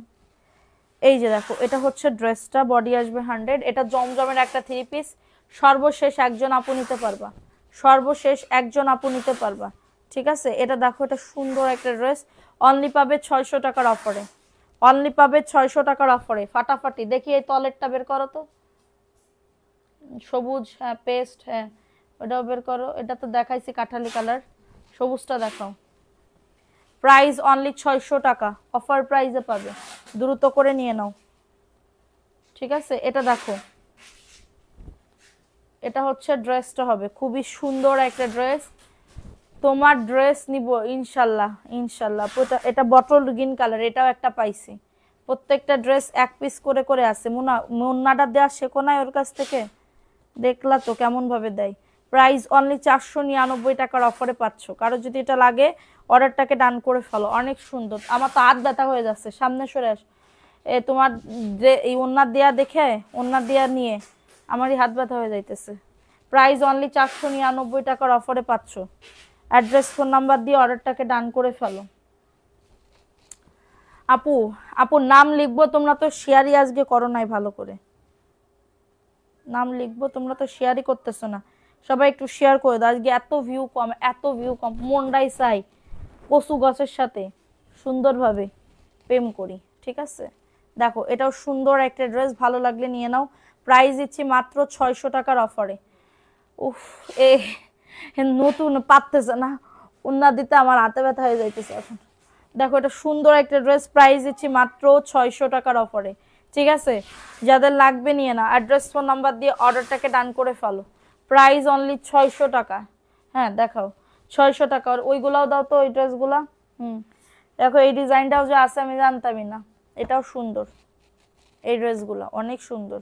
[SPEAKER 1] এই যে দেখো এটা হচ্ছে ড্রেসটা, বডি আসবে 100, এটা জমজমের একটা 3 পিস, সর্বশেষ একজন আপু নিতে পারবা, সর্বশেষ একজন আপু নিতে পারবা, ঠিক আছে। এটা দেখো এটা সুন্দর একটা ড্রেস, অনলি পাবে 600 টাকার অফারে, অনলি পাবে 600 টাকার অফারে, ফাটাফাটি। দেখি এই তলেরটা বের করো তো, সবুজ, হ্যাঁ পেস্ট, হ্যাঁ ওটাও বের করো, এটা তো দেখাইছি কাঠালি কালার, সবুজটা দেখাও। প্রাইস অনলি 600 টাকা, অফার প্রাইসে পাবে, দ্রুত করে নিয়ে নাও, ঠিক আছে। এটা দেখো এটা হচ্ছে ড্রেসটা হবে, খুবই সুন্দর একটা ড্রেস, তোমার ড্রেস নিব ইনশাল্লাহ ইনশাল্লাহ। এটা বটল গ্রিন কালার, এটাও একটা পাইছি, প্রত্যেকটা ড্রেস এক পিস করে করে আছে। মুন্নাটা দেওয়া শেখো নাই ওর কাছ থেকে, দেখলা তো কেমন ভাবে দেয়। প্রাইস অনলি 499 টাকার অফারে পাচ্ছ, কারো যদি এটা লাগে অর্ডারটাকে ডান করে ফেলো, অনেক সুন্দর। আমার তো হাত ব্যথা হয়ে যাচ্ছে, সামনে সরে আস, তোমার যে এই ওন্না দেয়া দেখে, ওন্না দেয়া নিয়ে আমারই হাত ব্যথা হয়ে যাইতেছে। প্রাইস অনলি 499 টাকার অফারে পাচ্ছ, অ্যাড্রেস ফোন নাম্বার দিয়ে অর্ডারটাকে ডান করে ফেলো। আপু আপু নাম লিখবো, তোমরা তো শেয়ারই আজকে করো নাই ভালো করে, নাম লিখবো তোমরা তো শেয়ারই করতেছো না, সবাই একটু শেয়ার করে দাও। আজকে এত ভিউ কম, এত ভিউ কম, মনটাই চাই কচু গাছের সাথে সুন্দরভাবে প্রেম করি, ঠিক আছে। দেখো এটাও সুন্দর একটা ড্রেস, ভালো লাগলে নিয়ে নাও, প্রাইস দিচ্ছি মাত্র 600 টাকার অফারে। উফ এ নতুন পাততেছে না, উন্না দিতে আমার হাতে ব্যথা হয়ে যাইতেছে এখন। দেখো এটা সুন্দর একটা ড্রেস, প্রাইস দিচ্ছি মাত্র 600 টাকার অফারে, ঠিক আছে। যাদের লাগবে নিয়ে না, অ্যাড্রেস ফোন নাম্বার দিয়ে অর্ডারটাকে ডান করে ফেলো, প্রাইস অনলি 600 টাকা। হ্যাঁ দেখাও 600 টাকা, আর ওইগুলাও দাও তো, ওই ড্রেসগুলা। দেখো এই ডিজাইনটাও যে আছে আমি জানতামই না, এটাও সুন্দর, এই ড্রেসগুলা অনেক সুন্দর,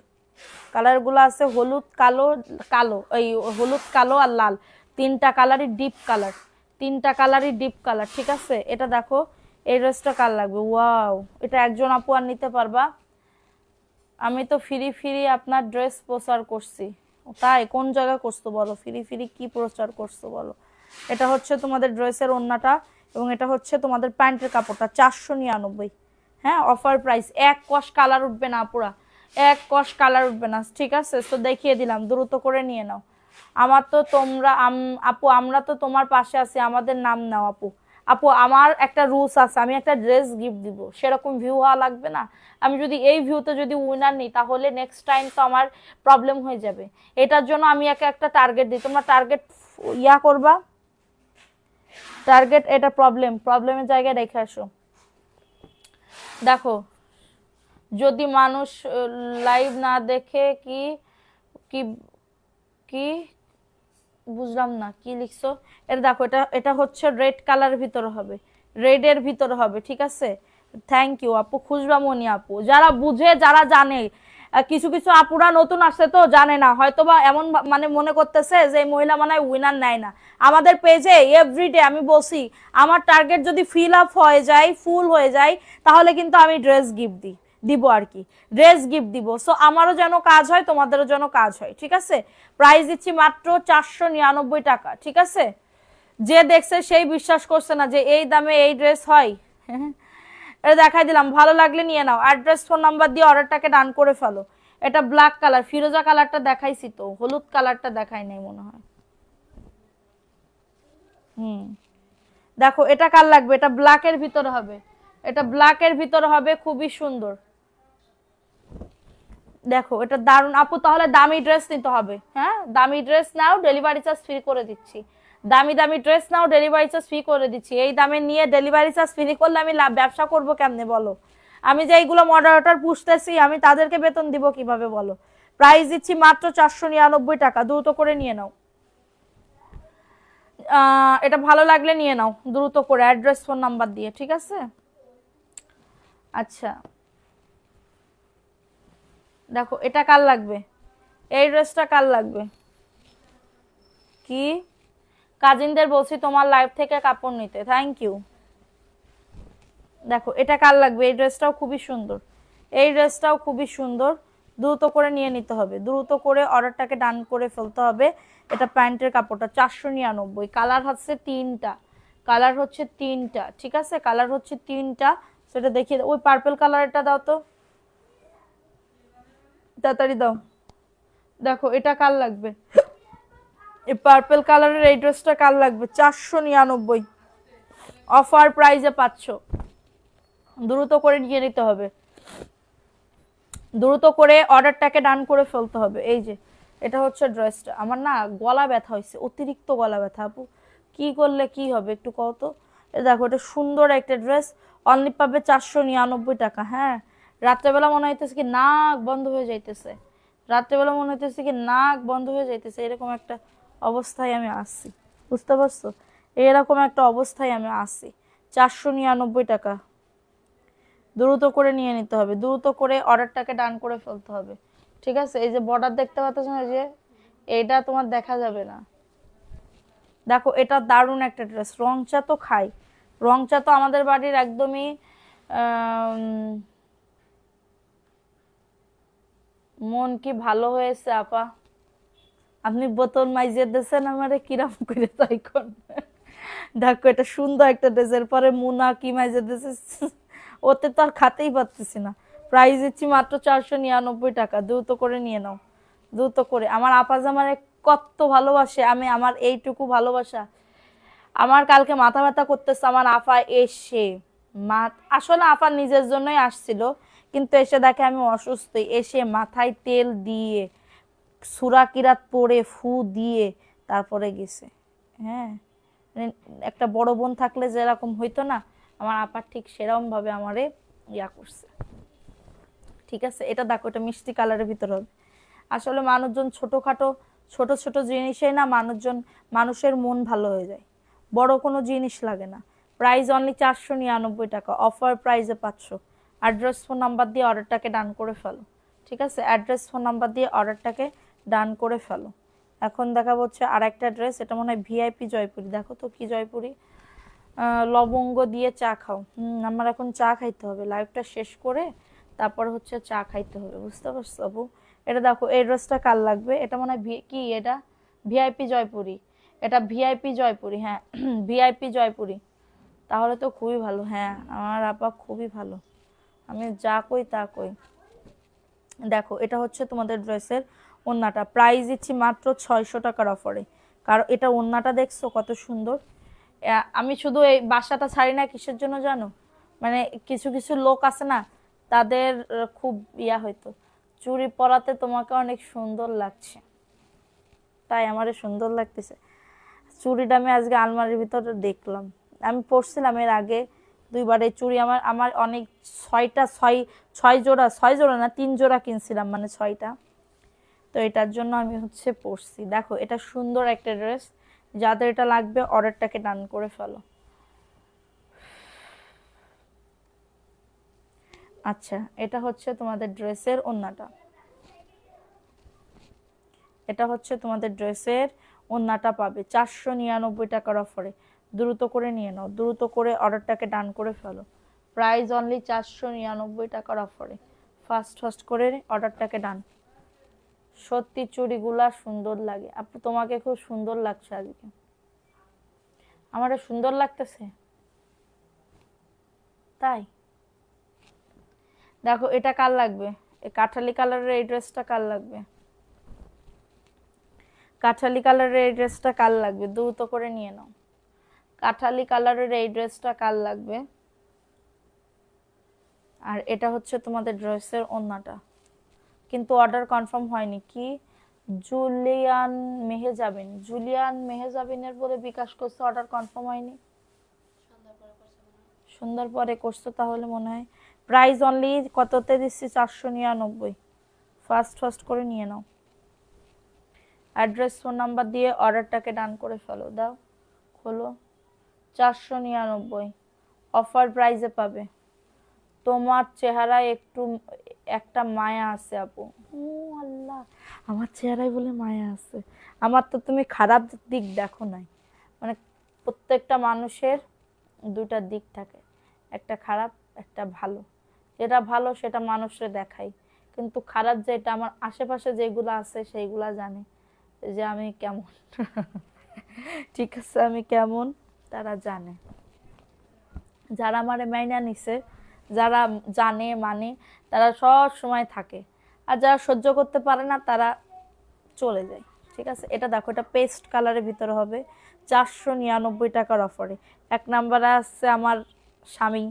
[SPEAKER 1] কালারগুলো আছে হলুদ কালো, কালো এই হলুদ কালো আর লাল, তিনটা কালারই ডিপ কালার, তিনটা কালারই ডিপ কালার, ঠিক আছে। এটা দেখো এই ড্রেসটা কার লাগবে, ওয়াও এটা একজন আপু আর নিতে পারবা। আমি তো ফ্রি ফ্রি আপনার ড্রেস প্রচার করছি, তাই কোন জায়গায় করছো বলো, ফ্রি ফ্রি কি প্রচার করছো বলো। এটা হচ্ছে তোমাদের ড্রেসের ওড়নাটা, এবং এটা হচ্ছে তোমাদের প্যান্টের কাপড়টা, 499, হ্যাঁ অফার প্রাইস, এক কস কালার উঠবে না পুরা, এক কস কালার উঠবে না, ঠিক আছে? তো দেখিয়ে দিলাম, দ্রুত করে নিয়ে নাও। আমার তো তোমরা আপু আমরা তো তোমার পাশে আছি, আমাদের নাম নাও আপু। আপু আমার একটা রুলস আছে, আমি একটা ড্রেস গিফট দিব, সেরকম ভিউ হওয়া লাগবে না? আমি যদি এই ভিউতে যদি উইনার নিই তাহলে নেক্সট টাইম তো আমার প্রবলেম হয়ে যাবে। এটার জন্য আমি একটা টার্গেট দিই, তোমরা টার্গেট করবা, টার্গেট এটা প্রবলেমের জায়গায় রেখে আসো। দেখো যদি মানুষ লাইভ না দেখে কি কি কি বুঝলাম না কি লিখছো। এটা দেখো, এটা হচ্ছে রেড কালারের ভিতরে হবে, রেড এর ভিতরে হবে, ঠিক আছে? থ্যাংক ইউ আপু, খুশবা মনি আপু। যারা বুঝে যারা জানে, কিছু কিছু আপুরা নতুন আসছে তো জানে না, হয়তোবা এমন মানে মনে করতেছে যে মহিলা মানে উইনার নেয় না। আমাদের পেজে এভরিডে আমি বলছি, আমার টার্গেট যদি ফিল আপ হয়ে যায়, ফুল হয়ে যায়, তাহলে কিন্তু আমি ড্রেস গিফট দিব আর কি, ড্রেস গিফট দিব। সো আমারও যেন কাজ হয়, তোমাদেরও যেন কাজ হয়, ঠিক আছে? প্রাইস দিচ্ছি মাত্র 499 টাকা, ঠিক আছে? যে দেখছে সেই বিশ্বাস করছে না যে এই দামে এই ড্রেস হয়। এটা দেখাই দিলাম, ভালো লাগলে নিয়ে নাও। অ্যাড্রেস ফোন নাম্বার দিয়ে অর্ডারটাকে ডান করে ফেলো। এটা ব্ল্যাক কালার, ফিরোজা কালারটা দেখাইছি তো, হলুদ কালারটা দেখাই নাই মনে হয়। দেখো এটা কার লাগবে, এটা ব্ল্যাকের ভিতরে হবে, এটা ব্ল্যাকের ভিতরে হবে, খুবই সুন্দর। দেখো এটা দারুন আপু, তাহলে দামি ড্রেস নিতে হবে। হ্যাঁ দামি ড্রেস নাও, ডেলিভারি চার্জ ফ্রি করে দিচ্ছি। দামি দামি ড্রেস নাও, ডেলিভারি চার্জ ফ্রি করে দিচ্ছি। এই দামে নিয়ে ডেলিভারি চার্জ ফ্রি করলে আমি ব্যবসা করব কেমনে বলো? আমি যে এইগুলো মডারেটর পুষতেছি, আমি তাদেরকে বেতন দিব কিভাবে বলো? প্রাইস দিচ্ছি মাত্র 499 টাকা, দ্রুত করে নিয়ে নাও। এটা ভালো লাগলে নিয়ে নাও দ্রুত করে, অ্যাড্রেস ফোন নাম্বার দিয়ে, ঠিক আছে? আচ্ছা দেখো এটা কার লাগবে, এই ড্রেসটা কার লাগবে? কি কাজিনদের বলছি তোমার লাইভ থেকে কাপড় নিতে, থ্যাংক ইউ। দেখো এটা কার লাগবে, এই ড্রেসটাও খুবই সুন্দর, এই ড্রেসটাও খুবই সুন্দর, দ্রুত করে নিয়ে নিতে হবে, দ্রুত করে অর্ডারটাকে ডান করে ফেলতে হবে। এটা প্যান্টের কাপড়টা 499, কালার হচ্ছে তিনটা, কালার হচ্ছে তিনটা, ঠিক আছে? কালার হচ্ছে তিনটা, সেটা দেখিয়ে ওই পার্পল কালারটা দাও তো, তাড়াতাড়ি দাও। দেখো এটা কার লাগবে, এই পার্পল কালারের এই ড্রেসটা কার লাগবে? 499 অফার প্রাইসে পাচ্ছ, দ্রুত করে নিয়ে নিতে হবে, দ্রুত করে অর্ডারটাকে ডান করে ফেলতে হবে। এই যে এটা হচ্ছে ড্রেসটা। আমার না গলা ব্যথা হয়েছে, অতিরিক্ত গলা ব্যথা আপু, কি করলে কি হবে একটু কও তো। দেখো এটা সুন্দর একটা ড্রেস, অনলি পাবে 499 টাকা। হ্যাঁ রাত্রেবেলা মনে হইতেছে কি নাক বন্ধ হয়ে যাইতেছে, রাত্রেবেলা মনে হইতেছে কি নাক বন্ধ হয়ে যাইতেছে, এরকম একটা অবস্থায় আমি আসছি, বুঝতে পারছো? এরকম একটা অবস্থায় আমি আসছি। 499 টাকা, দ্রুত করে নিয়ে নিতে হবে, দ্রুত করে অর্ডারটাকে ডান করে ফেলতে হবে, ঠিক আছে? এই যে বর্ডার দেখতে পাচ্ছ না, যে এটা তোমার দেখা যাবে না। দেখো এটা দারুণ একটা ড্রেস, রং চা তো খাই, রং চা তো আমাদের বাড়ির একদমই মন কি ভালো হয়েছে আপা, আপনি বোতল মাইজে দিয়েছেন আমারে কিরাম করে তাইখন। দেখো এটা সুন্দর একটা ড্রেসের পরে মুনা কি মাইজে দিয়েছে, ওতে তো আর খাতেই পারতেছি না। প্রাইস দিচ্ছি মাত্র 499 টাকা, দ্রুত করে নিয়ে নাও, দ্রুত করে। আমার আপা জামারে কত ভালোবাসে, আমি আমার এইটুকু ভালোবাসা। আমার কালকে মাথা ব্যথা করতেছে, আমার আপা এসে আসলে আপা নিজের জন্যই আসছিল, কিন্তু এসে দেখে আমি অসুস্থ, এসে মাথায় তেল দিয়ে সূরা কিরাত পড়ে ফু দিয়ে তারপরে গেছে। হ্যাঁ একটা বড় বোন থাকলে যেরকম হইতো না, আমার আপা ঠিক সেরকম ভাবে আমারে ইয়া করছে, ঠিক আছে? এটা দেখো এটা মিষ্টি কালারের ভিতর হবে। আসলে মানুষজন ছোটখাটো ছোট ছোট জিনিসেই না মানুষের মন ভালো হয়ে যায়, বড় কোনো জিনিস লাগে না। প্রাইস অনলি 499 টাকা, অফার প্রাইসে পাচ্ছ। অ্যাড্রেস ফোন নাম্বার দিয়ে অর্ডারটাকে ডান করে ফেলো, ঠিক আছে? অ্যাড্রেস ফোন নাম্বার দিয়ে অর্ডারটাকে ডান করে ফেলো। এখন দেখাবো হচ্ছে আর একটা ড্রেস, এটা মনে হয় ভিআইপি জয়পুরি। দেখো তো কি জয়পুরি, লবঙ্গ দিয়ে চা খাও। আমার এখন চা খাইতে হবে, লাইভটা শেষ করে তারপর হচ্ছে চা খাইতে হবে, বুঝতে পারছো আপু? এটা দেখো এই ড্রেসটা কার লাগবে, এটা মনে হয় কি এটা ভিআইপি জয়পুরি, এটা ভিআইপি জয়পুরি, হ্যাঁ ভিআইপি জয়পুরি, তাহলে তো খুবই ভালো। হ্যাঁ আমার আপা খুবই ভালো, আমি যা কই তা কই। দেখো এটা হচ্ছে তোমাদের ড্রেসের ওন্নাটা, প্রাইস দিচ্ছি মাত্র 600 টাকার অফারে। কারণ এটা ওন্নাটা দেখছো কত সুন্দর। আমি শুধু এই বাসাটা ছাড়ি না কিসের জন্য জানো, মানে কিছু কিছু লোক আছে না, তাদের খুব ইয়া হয়তো চুড়ি পরাতে তোমাকে অনেক সুন্দর লাগছে, তাই আমারে সুন্দর লাগতেছে। চুড়িটা আমি আজকে আলমারির ভিতরে দেখলাম, আমি পরছিলাম এর আগে দুইবার এই চুড়ি, আমার আমার অনেক ছয় জোড়া না 3 জোড়া কিনছিলাম, মানে 6টা। তো এটার জন্য আমি হচ্ছে পরছি। দেখো এটা সুন্দর একটা ড্রেস, যাদের এটা লাগবে অর্ডারটাকে ডান করে ফেলো। আচ্ছা এটা হচ্ছে তোমাদের ড্রেসের ওন্নাটা, এটা হচ্ছে তোমাদের ড্রেসের ওন্নাটা পাবে 499 টাকার অফারে। দ্রুত করে নিয়ে নাও, দ্রুত করে অর্ডারটাকে ডান করে ফেলো। প্রাইস অনলি 499 টাকার অফারে। ফাস্ট ফাস্ট করে অর্ডারটাকে ডান। সত্যি চুড়িগুলা সুন্দর লাগে আপু, তোমাকে খুব সুন্দর লাগছে আজকে। আমারে সুন্দর লাগতেছে তাই। দেখো এটা কার লাগবে, এই কাঠালি কালারের এই ড্রেসটা কার লাগবে, কাঠালি কালারের এই ড্রেসটা কার লাগবে, দ্রুত করে নিয়ে নাও। কাঠালি কালারের এই ড্রেসটা কার লাগবে। আর এটা হচ্ছে তোমাদের ড্রেসের ওন্নাটা, কিন্তু অর্ডার কনফার্ম হয়নি। কি জুলিয়ান মেহেজাবিনের বলে বিকাশ করছে, অর্ডার কনফার্ম হয়নি। সন্ধ্যার পরে করছো তাহলে মনে হয়। প্রাইস অনলি কততে দিচ্ছি, 499। ফাস্ট ফাস্ট করে নিয়ে নাও। অ্যাড্রেস ফোন নাম্বার দিয়ে অর্ডারটাকে ডান করে ফেলো। দাও খোলো। 499 অফার প্রাইসে পাবে। তোমার চেহারায় একটা মায়া আছে আপু। ও আল্লাহ, আমার চেহারায় বলে মায়া আছে। আমার তো তুমি খারাপ দিক দেখো নাই, মানে প্রত্যেকটা মানুষের দুটা দিক থাকে, একটা খারাপ একটা ভালো। যেটা ভালো সেটা মানুষরে দেখাই, কিন্তু খারাপ যেটা আমার আশেপাশে যেগুলো আছে সেইগুলা জানে যে আমি কেমন। ঠিক আছে আমি কেমন তারা জানে, যারা আমারে মাইনা নিছে, যারা জানে মানে তারা সব সময় থাকে, আর যারা সহ্য করতে পারে না তারা চলে যায়। ঠিক আছে এটা দেখো, এটা পেস্ট কালারের ভিতরে হবে 499 টাকার অফারে। 1 নম্বরে আছে আমার স্বামী,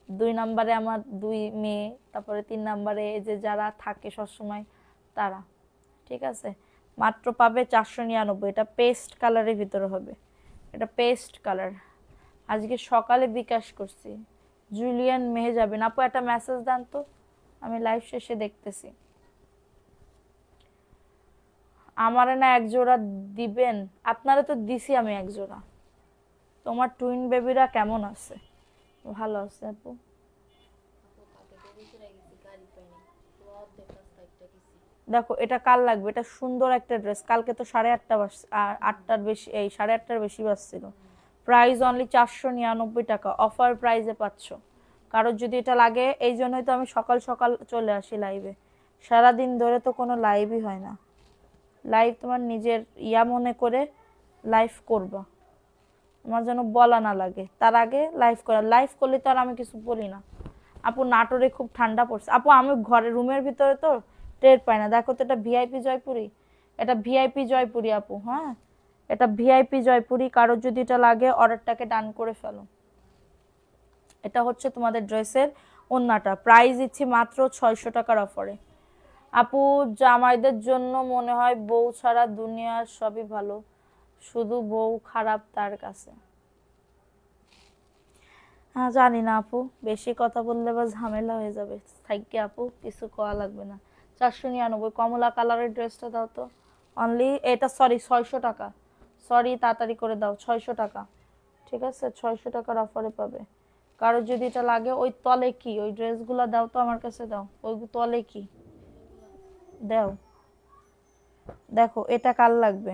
[SPEAKER 1] 2 নম্বরে আমার 2 মেয়ে, তারপরে 3 নম্বরে যে যারা থাকে সবসময় তারা। ঠিক আছে মাত্র পাবে 499। এটা পেস্ট কালারের ভিতরে হবে, এটা পেস্ট কালার। আজকে সকালে বিকাশ করছি। জুলিয়ান মেহেজাবিন আপু একটা মেসেজ দেন তো, আমি লাইভ শেষে দেখতেছি। আমারে না এক জোড়া দিবেন, আপনারা তো দিছি আমি এক জোড়া। তোমার টুইন বেবিরা কেমন আছে? ভালো আছে আপু। দেখো এটা কাল লাগবে, এটা সুন্দর একটা ড্রেস। কালকে তো 8:30 8টার বেশি, এই 8:30টার বেশি বাজছিল। প্রাইস অনলি 499 টাকা, অফার প্রাইসে পাচ্ছ। কারোর যদি এটা লাগে, এই জন্যই তো আমি সকাল সকাল চলে আসি লাইভে। সারাদিন ধরে তো কোনো লাইভই হয় না। লাইভ তোমার নিজের ইয়া মনে করে লাইভ করবা, আমার যেন বলা না লাগে, তার আগে লাইভ করা। লাইভ করলে তো আর আমি কিছু বলি না। আপু নাটোরে খুব ঠান্ডা পড়ছে আপু, আমি ঘরে রুমের ভিতরে তো টের পাই না। দেখো তো এটা ভিআইপি জয়পুরি, এটা ভিআইপি জয়পুরি আপু। হ্যাঁ এটা ভিআইপি জয়পুরি, কারোর যদি এটা লাগে অর্ডারটাকে ডান করে ফেলো। এটা হচ্ছে তোমাদের ড্রেসের ওন্নাটা, প্রাইস দিচ্ছি মাত্র 600 টাকার অফারে। আপু জামাইদের জন্য মনে হয় বউ ছাড়া দুনিয়ার সবই ভালো, শুধু বউ খারাপ তার কাছে। হ্যাঁ জানি না আপু, বেশি কথা বললে বা ঝামেলা হয়ে যাবে। থাইকে আপু কিছু কওয়া লাগবে না। 499 কমলা কালারের ড্রেসটা দাও তো। অনলি এটা সরি 600 টাকা, সরি তাড়াতাড়ি করে দাও 600 টাকা। ঠিক আছে 600 টাকার অফারে পাবে। কারো যদি এটা লাগে, ওই তলে কি ওই ড্রেসগুলো দাও তো আমার কাছে দাও, ওই তলে কি দাও। দেখো এটা কাল লাগবে,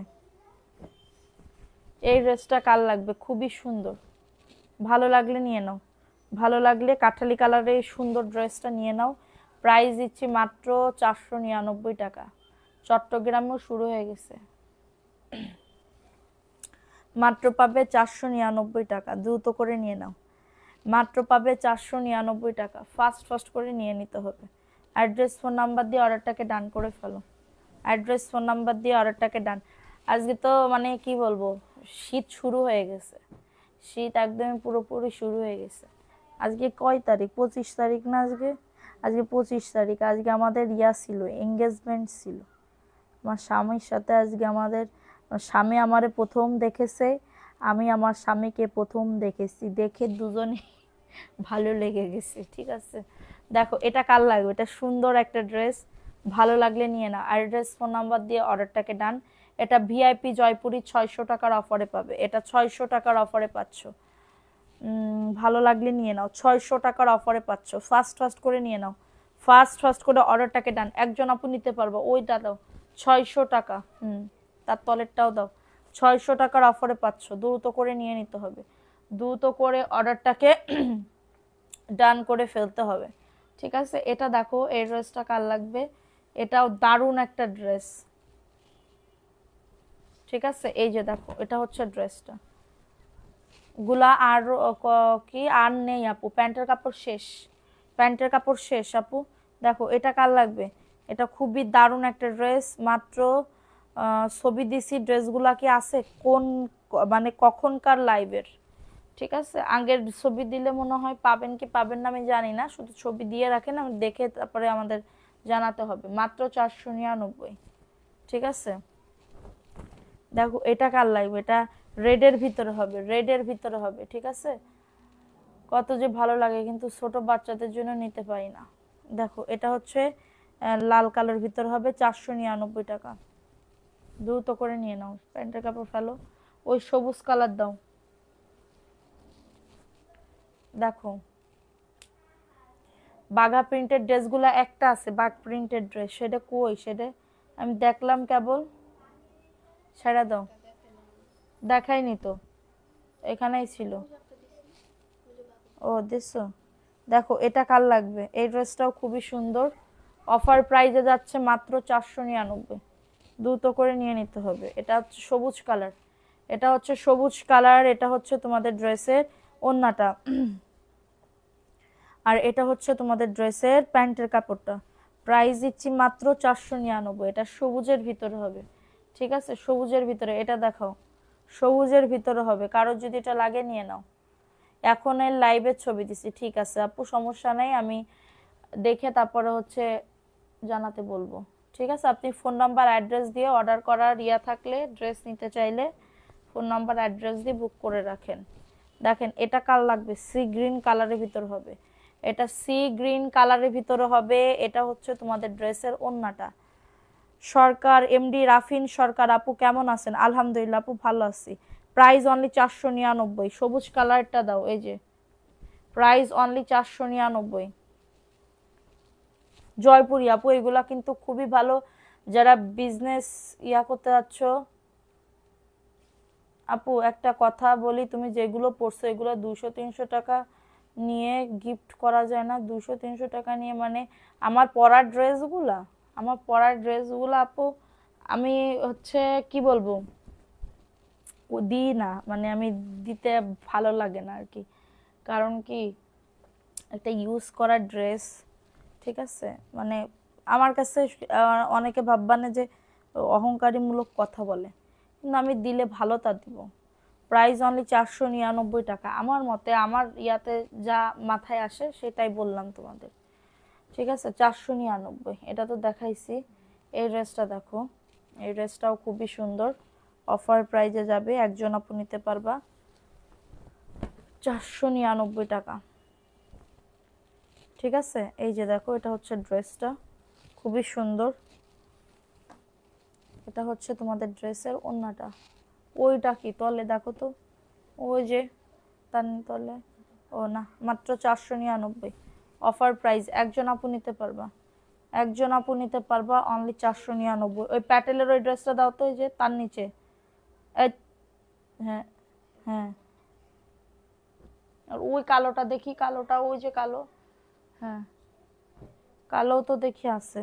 [SPEAKER 1] এই ড্রেসটা কাল লাগবে, খুবই সুন্দর। ভালো লাগলে নিয়ে নাও, ভালো লাগলে কাঠালি কালারের সুন্দর ড্রেসটা নিয়ে নাও। প্রাইস দিচ্ছি মাত্র 499 টাকা। চট্টগ্রামেও শুরু হয়ে গেছে, মাত্র পাবে 499 টাকা, দ্রুত করে নিয়ে নাও। মাত্র পাবে 499 টাকা। ফাস্ট ফাস্ট করে নিয়ে নিতে হবে। অ্যাড্রেস ফোন নাম্বার দিয়ে অর্ডারটাকে ডান করে ফেলো। অ্যাড্রেস ফোন নাম্বার দিয়ে অর্ডারটাকে ডান। আজকে তো মানে কি বলবো, শীত শুরু হয়ে গেছে, শীত একদমই পুরোপুরি শুরু হয়ে গেছে। আজকে কয় তারিখ? 25 তারিখ না আজকে? আজকে 25 তারিখ। আজকে আমাদের ইয়া ছিল, এঙ্গেজমেন্ট ছিল আমার স্বামীর সাথে। আজকে আমাদের স্বামী আমারে প্রথম দেখেছে, আমি আমার স্বামীকে প্রথম দেখেছি, দেখে দুজনে ভালো লেগে গেছে। ঠিক আছে, দেখো এটা কার লাগবে, এটা সুন্দর একটা ড্রেস, ভালো লাগলে নিয়ে নাও। অ্যাড্রেস ফোন নাম্বার দিয়ে অর্ডারটাকে ডান। এটা ভিআইপি জয়পুরি 600 টাকার অফারে পাবে, এটা 600 টাকার অফারে পাচ্ছ। ভালো লাগলে নিয়ে নাও, 600 টাকার অফারে পাচ্ছ। ফাস্ট ফাস্ট করে নিয়ে নাও, ফাস্ট ফাস্ট করে অর্ডারটাকে ডান। একজন আপু নিতে পারবো, ওইটা দাও 600 টাকা। তার তলেরটাও দাও, 600 টাকার অফারে পাচ্ছ। দ্রুত করে নিয়ে নিতে হবে, দ্রুত করে অর্ডারটাকে ডান করে ফেলতে হবে। ঠিক আছে, এটা দেখো, এই ড্রেসটা কার লাগবে, এটাও দারুণ একটা ড্রেস। ঠিক আছে, এই যে দেখো, এটা হচ্ছে ড্রেসটা গুলা। আর কি আর নেই আপু, প্যান্টের কাপড় শেষ, প্যান্টের কাপড় শেষ আপু। দেখো এটা কার লাগবে, এটা খুবই দারুণ একটা ড্রেস। মাত্র ছবি দিছি, ড্রেসগুলা কি আছে কোন মানে কখনকার লাইভের। ঠিক আছে, আগের ছবি দিলে মনে হয় পাবেন কি পাবেন না আমি জানি না, শুধু ছবি দিয়ে রাখেন, আমি দেখে তারপরে আমাদের জানাতে হবে। মাত্র 499। ঠিক আছে, দেখো এটা কার লাগবে, এটা রেডের ভিতরে হবে, রেডের ভিতরে হবে। ঠিক আছে, কত যে ভালো লাগে, কিন্তু ছোট বাচ্চাদের জন্য নিতে পারি না। দেখো এটা হচ্ছে লাল কালার ভিতরে হবে, 499 টাকা। দ্রুত করে নিয়ে নাও, প্যান্টের কাপড় ফেলো, ওই সবুজ কালার দাও। দেখো বাঘা প্রিন্টের ড্রেসগুলো একটা আছে, বাঘ প্রিন্টের ড্রেস, সেটা কই, সেটা আমি দেখলাম কেবল, সেটা দাও। দেখাইনি তো, এখানেই ছিল। ও দিছো, দেখো এটা কার লাগবে, এই ড্রেসটাও খুবই সুন্দর, অফার প্রাইসে যাচ্ছে মাত্র 499। দ্রুত করে নিয়ে নিতে হবে। এটা হচ্ছে সবুজ কালার, এটা হচ্ছে সবুজ কালার, এটা হচ্ছে তোমাদের ড্রেসের ওড়নাটা, আর এটা হচ্ছে তোমাদের ড্রেসের প্যান্টের কাপড়টা। প্রাইস দিচ্ছি মাত্র 499। এটা সবুজের ভিতরে হবে। ঠিক আছে, সবুজের ভিতরে, এটা দেখাও, সবুজের ভিতরে হবে। কারোর যদি এটা লাগে নিয়ে নাও। এখন এর লাইভের ছবি দিছি। ঠিক আছে আপু, সমস্যা নেই, আমি দেখে তারপরে হচ্ছে জানাতে বলবো। ঠিক আছে, আপনি ফোন নাম্বার অ্যাড্রেস দিয়ে অর্ডার করার ইয়া থাকলে, ড্রেস নিতে চাইলে ফোন নাম্বার অ্যাড্রেস দিয়ে বুক করে রাখেন। দেখেন এটা কার লাগবে, সি গ্রিন কালারের ভিতর হবে, এটা সি গ্রিন কালারের ভিতরে হবে। এটা হচ্ছে তোমাদের ড্রেসের ওড়নাটা। সরকার এমডি রাফিন সরকার আপু কেমন আছেন? আলহামদুলিল্লাহ আপু ভালো আছি। Price only 499। সবুজ কালারটা দাও, এই যে প্রাইস অনলি 499। জয়পুরি আপু, এগুলা কিন্তু খুবই ভালো, যারা বিজনেস ইয়া করতে যাচ্ছ। আপু একটা কথা বলি, তুমি যেগুলো পড়ছো এগুলো 200-300 টাকা নিয়ে গিফট করা যায় না। 200-300 টাকা নিয়ে মানে আমার পরার ড্রেসগুলা, আমার পরার ড্রেসগুলো আপু আমি হচ্ছে কি বলবো, দিই না, মানে আমি দিতে ভালো লাগে না আর কি। কারণ কি, একটা ইউজ করা ড্রেস, ঠিক আছে, মানে আমার কাছে অনেকে ভাববানে যে অহংকারীমূলক কথা বলে, কিন্তু আমি দিলে ভালো তা দিব। প্রাইস অনলি 499 টাকা। আমার মতে, আমার ইয়াতে যা মাথায় আসে সেটাই বললাম তোমাদের। ঠিক আছে, 499। এটা তো দেখাইছি। এই ড্রেসটা দেখো, এই ড্রেসটাও খুবই সুন্দর, অফার প্রাইজে যাবে, একজন আপু নিতে পারবা, 499 টাকা। ঠিক আছে, এই যে দেখো, এটা হচ্ছে ড্রেসটা, খুবই সুন্দর। এটা হচ্ছে তোমাদের ড্রেসের ওড়নাটা। ওইটা কি তলে দেখো তো, ওই যে তার তলে, ও না, মাত্র 499 অফার প্রাইস। একজন আপু নিতে পারবা, একজন আপু নিতে পারবা, অনলি 499। ওই প্যাটেলের ওই ড্রেসটা দাও তো, এই যে তার নিচে। হ্যাঁ হ্যাঁ, আর ওই কালোটা দেখি, কালোটা ওই যে কালো, হ্যাঁ কালো তো দেখি আছে।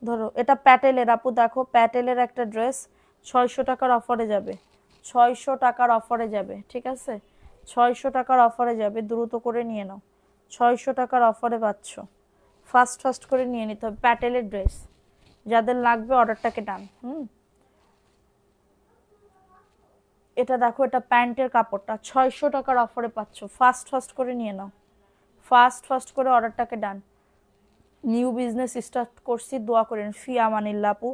[SPEAKER 1] ধরো এটা প্যাটেলের আপু, দেখো প্যাটেলের একটা ড্রেস, 600 টাকার অফারে যাবে, 600 টাকার অফারে যাবে। ঠিক আছে, 600 টাকার অফারে যাবে, দ্রুত করে নিয়ে নাও। 600 টাকার অফারে পাচ্ছ, ফাস্ট ফাস্ট করে নিয়ে নিতে হবে। প্যাটেলের ড্রেস যাদের লাগবে অর্ডারটাকে ডান। এটা দেখো, এটা প্যান্টের কাপড়টা 600 টাকার অফারে পাচ্ছ, ফাস্ট ফাস্ট করে নিয়ে নাও, ফাস্ট ফাস্ট করে অর্ডারটাকে ডান। নিউ বিজনেস স্টার্ট করছি, দোয়া করেন। ফি আমানিল্লাহ আপু,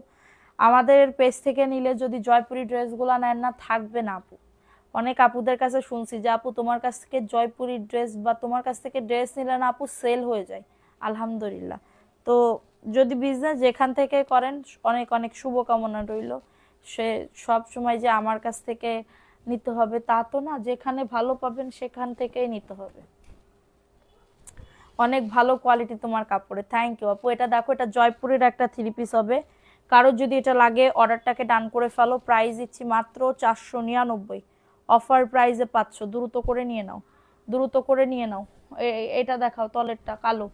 [SPEAKER 1] আমাদের পেজ থেকে নিলে যদি জয়পুরি ড্রেসগুলো নেন না, থাকবে না আপু। অনেক আপুদের কাছে শুনছি যে আপু তোমার কাছ থেকে জয়পুরি ড্রেস বা তোমার কাছ থেকে ড্রেস নিলে না আপু সেল হয়ে যায়। আলহামদুলিল্লাহ। তো যদি বিজনেস যেখান থেকে করেন, অনেক অনেক শুভকামনা রইল। সে সব সময় যে আমার কাছ থেকে নিতে হবে তা তো না, যেখানে ভালো পাবেন সেখান থেকেই নিতে হবে। অনেক ভালো কোয়ালিটি তোমার কাপড়ে, থ্যাংক ইউ আপু। এটা দেখো, এটা জয়পুরের একটা 3 পিস হবে। কারোর যদি এটা লাগে অর্ডারটাকে ডান করে ফেলো। প্রাইস দিচ্ছি মাত্র 499, অফার প্রাইসে পাচ্ছ, দ্রুত করে নিয়ে নাও, দ্রুত করে নিয়ে নাও। এটা দেখাও, তলেরটা কালো।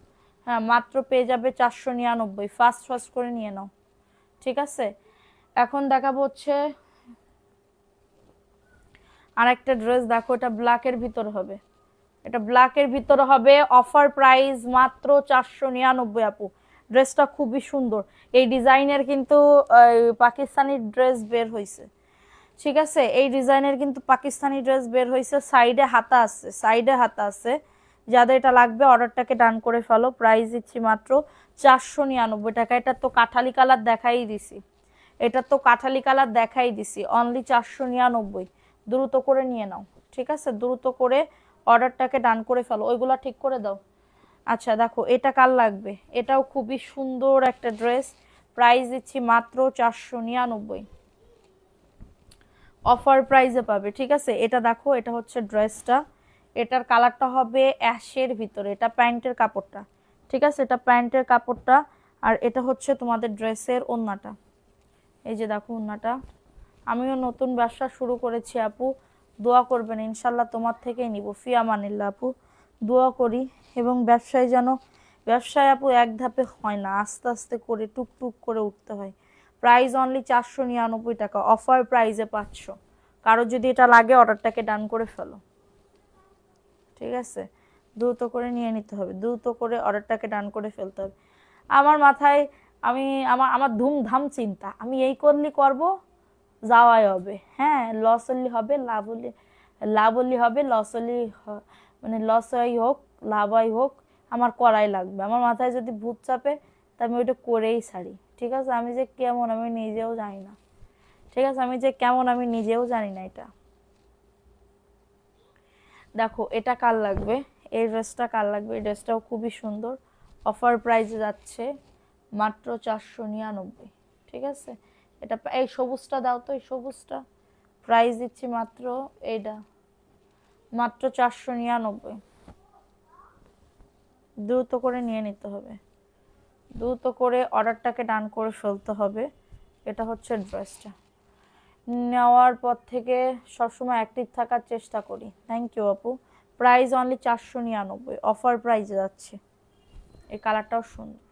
[SPEAKER 1] হ্যাঁ, মাত্র পেয়ে যাবে 499, ফাস্ট ফাস্ট করে নিয়ে নাও, ঠিক আছে। এখন দেখাবো হচ্ছে আরেকটা ড্রেস। দেখো, এটা ব্ল্যাকের ভিতর হবে, এটা ব্ল্যাকের ভিতরে হবে, অফার প্রাইস মাত্র 499 আপু। ড্রেসটা খুবই সুন্দর। এই ডিজাইনের কিন্তু পাকিস্তানি ড্রেস বের হয়েছে, ঠিক আছে। এই ডিজাইনের কিন্তু পাকিস্তানি ড্রেস বের হয়েছে, সাইডে হাতা আছে, সাইডে হাতা আছে। যাদের এটা লাগবে অর্ডারটাকে ডান করে ফেলো। প্রাইস দিচ্ছি মাত্র 499 টাকা। এটা তো কাঠালি কালার দেখাই দিছি, এটা তো কাঠালি কালার দেখাই দিছি, অনলি 499। দ্রুত করে নিয়ে নাও, ঠিক আছে, দ্রুত করে অর্ডারটাকে ডান করে ফেলো। ওইগুলা ঠিক করে দাও। আচ্ছা দেখো, এটা কার লাগবে, এটাও খুবই সুন্দর একটা ড্রেস। প্রাইস দিচ্ছি মাত্র 499, অফার প্রাইসে পাবে, ঠিক আছে। এটা দেখো, এটা হচ্ছে ড্রেসটা, এটার কালারটা হবে অ্যাশের ভিতরে, এটা প্যান্টের কাপড়টা, ঠিক আছে, এটা প্যান্টের কাপড়টা। আর এটা হচ্ছে তোমাদের ড্রেসের ওড়নাটা। এই যে দেখো ওড়নাটা। আমিও নতুন ব্যবসা শুরু করেছি আপু, দোয়া করবেন, ইনশাল্লাহ তোমার থেকেই নিব। ফি আমানিল্লাহ আপু, দোয়া করি। এবং ব্যবসায় আপু এক ধাপে হয় না, আস্তে আস্তে করে টুকটুক করে উঠতে হয়। প্রাইস অনলি 499 টাকা, অফার প্রাইসে পাচ্ছ। কারো যদি এটা লাগে অর্ডারটাকে ডান করে ফেলো, ঠিক আছে। দ্রুত করে নিয়ে নিতে হবে, দ্রুত করে অর্ডারটাকে ডান করে ফেলতে হবে। আমার মাথায় আমি আমার আমার ধুমধাম চিন্তা, আমি এই করলি করব, যাওয়াই হবে। হ্যাঁ, লস হলি হবে, লাভ হলি হবে, লস হলি মানে লস হই হোক লাভ হয় হোক, আমার করাই লাগবে। আমার মাথায় যদি ভূত চাপে তা আমি ওইটা করেই ছাড়ি, ঠিক আছে। আমি যে কেমন আমি নিজেও জানি না, ঠিক আছে, আমি যে কেমন আমি নিজেও জানি না এটা। দেখো, এটা কার লাগবে, এই ড্রেসটা কার লাগবে, এই ড্রেসটাও খুবই সুন্দর, অফার প্রাইসে যাচ্ছে মাত্র 499, ঠিক আছে। এটা এই সবুজটা দাও তো, এই সবুজটা প্রাইস দিচ্ছি মাত্র, এইটা মাত্র 499। দ্রুত করে নিয়ে নিতে হবে, দ্রুত করে অর্ডারটাকে ডান করে ফেলতে হবে। এটা হচ্ছে ড্রেসটা। নেওয়ার পর থেকে সবসময় অ্যাক্টিভ থাকার চেষ্টা করি। থ্যাংক ইউ আপু। প্রাইস অনলি 499, অফার প্রাইসে যাচ্ছে। এই কালারটাও সুন্দর,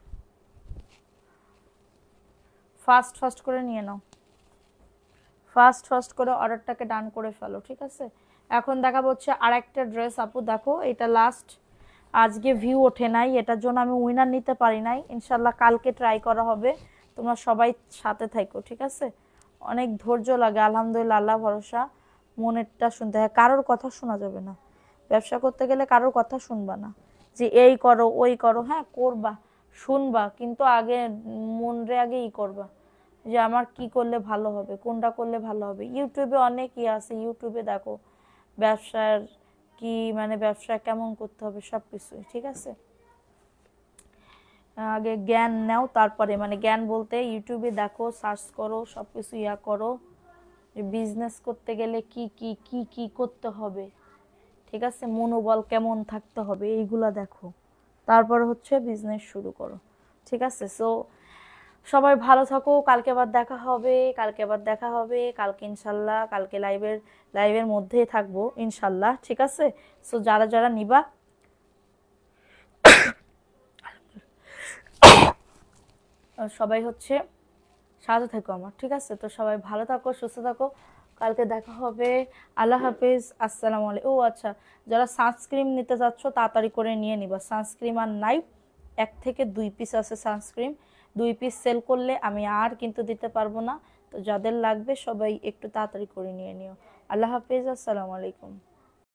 [SPEAKER 1] ফাস্ট ফাস্ট করে নিয়ে নাও, ফাস্ট ফাস্ট করে অর্ডারটাকে ডান করে ফেলো, ঠিক আছে। এখন দেখাবো হচ্ছে আরেকটা ড্রেস আপু। দেখো, এটা লাস্ট, আজকে ভিউ ওঠে নাই, এটার জন্য আমি উইনার নিতে পারি নাই। ইনশাল্লাহ কালকে ট্রাই করা হবে, তোমরা সবাই সাথে থাকো, ঠিক আছে। অনেক ধৈর্য লাগে, আলহামদুলিল্লাহ, আল্লাহ ভরসা। মনেরটা শুনতে হয়, কারোর কথা শোনা যাবে না। ব্যবসা করতে গেলে কারোর কথা শুনবা না, যে এই করো ওই করো। হ্যাঁ করবা, শুনবা, কিন্তু আগে মনরে আগে করবা, যে আমার কি করলে ভালো হবে, কোনটা করলে ভালো হবে। ইউটিউবে অনেক আছে, ইউটিউবে দেখো ব্যবসার কি, মানে ব্যবসা কেমন করতে হবে সব কিছুই, ঠিক আছে। আগে জ্ঞান নাও, তারপরে মানে জ্ঞান বলতে ইউটিউবে দেখো, সার্চ করো, সব কিছু করো, যে বিজনেস করতে গেলে কি কি কি কি করতে হবে, ঠিক আছে, মনোবল কেমন থাকতে হবে, এইগুলা দেখো, তারপর হচ্ছে বিজনেস শুরু করো, ঠিক আছে। সো সবাই ভালো থাকো, কালকে আবার দেখা হবে, কালকে ইনশাল্লাহ, কালকে লাইভের মধ্যেই থাকবো ইনশাল্লাহ, ঠিক আছে। সো যারা যারা নিবা সবাই হচ্ছে সাথে থাকো আমার, ঠিক আছে। তো সবাই ভালো থাকো, সুস্থ থাকো, কালকে দেখা হবে। আল্লাহ হাফেজ, আসসালামু আলাইকুম। ও আচ্ছা, যারা সানস্ক্রিন নিতে যাচ্ছ তাড়াতাড়ি করে নিয়ে নিবা, সানস্ক্রিন আর নাই, 1 থেকে 2 পিস আছে সানস্ক্রিন, 2 পিস সেল করলে আমি আর কিন্তু দিতে পারবো না। তো যাদের লাগবে সবাই একটু তাড়াতাড়ি করে নিয়ে নিও। আল্লাহ হাফেজ, আসসালামু আলাইকুম।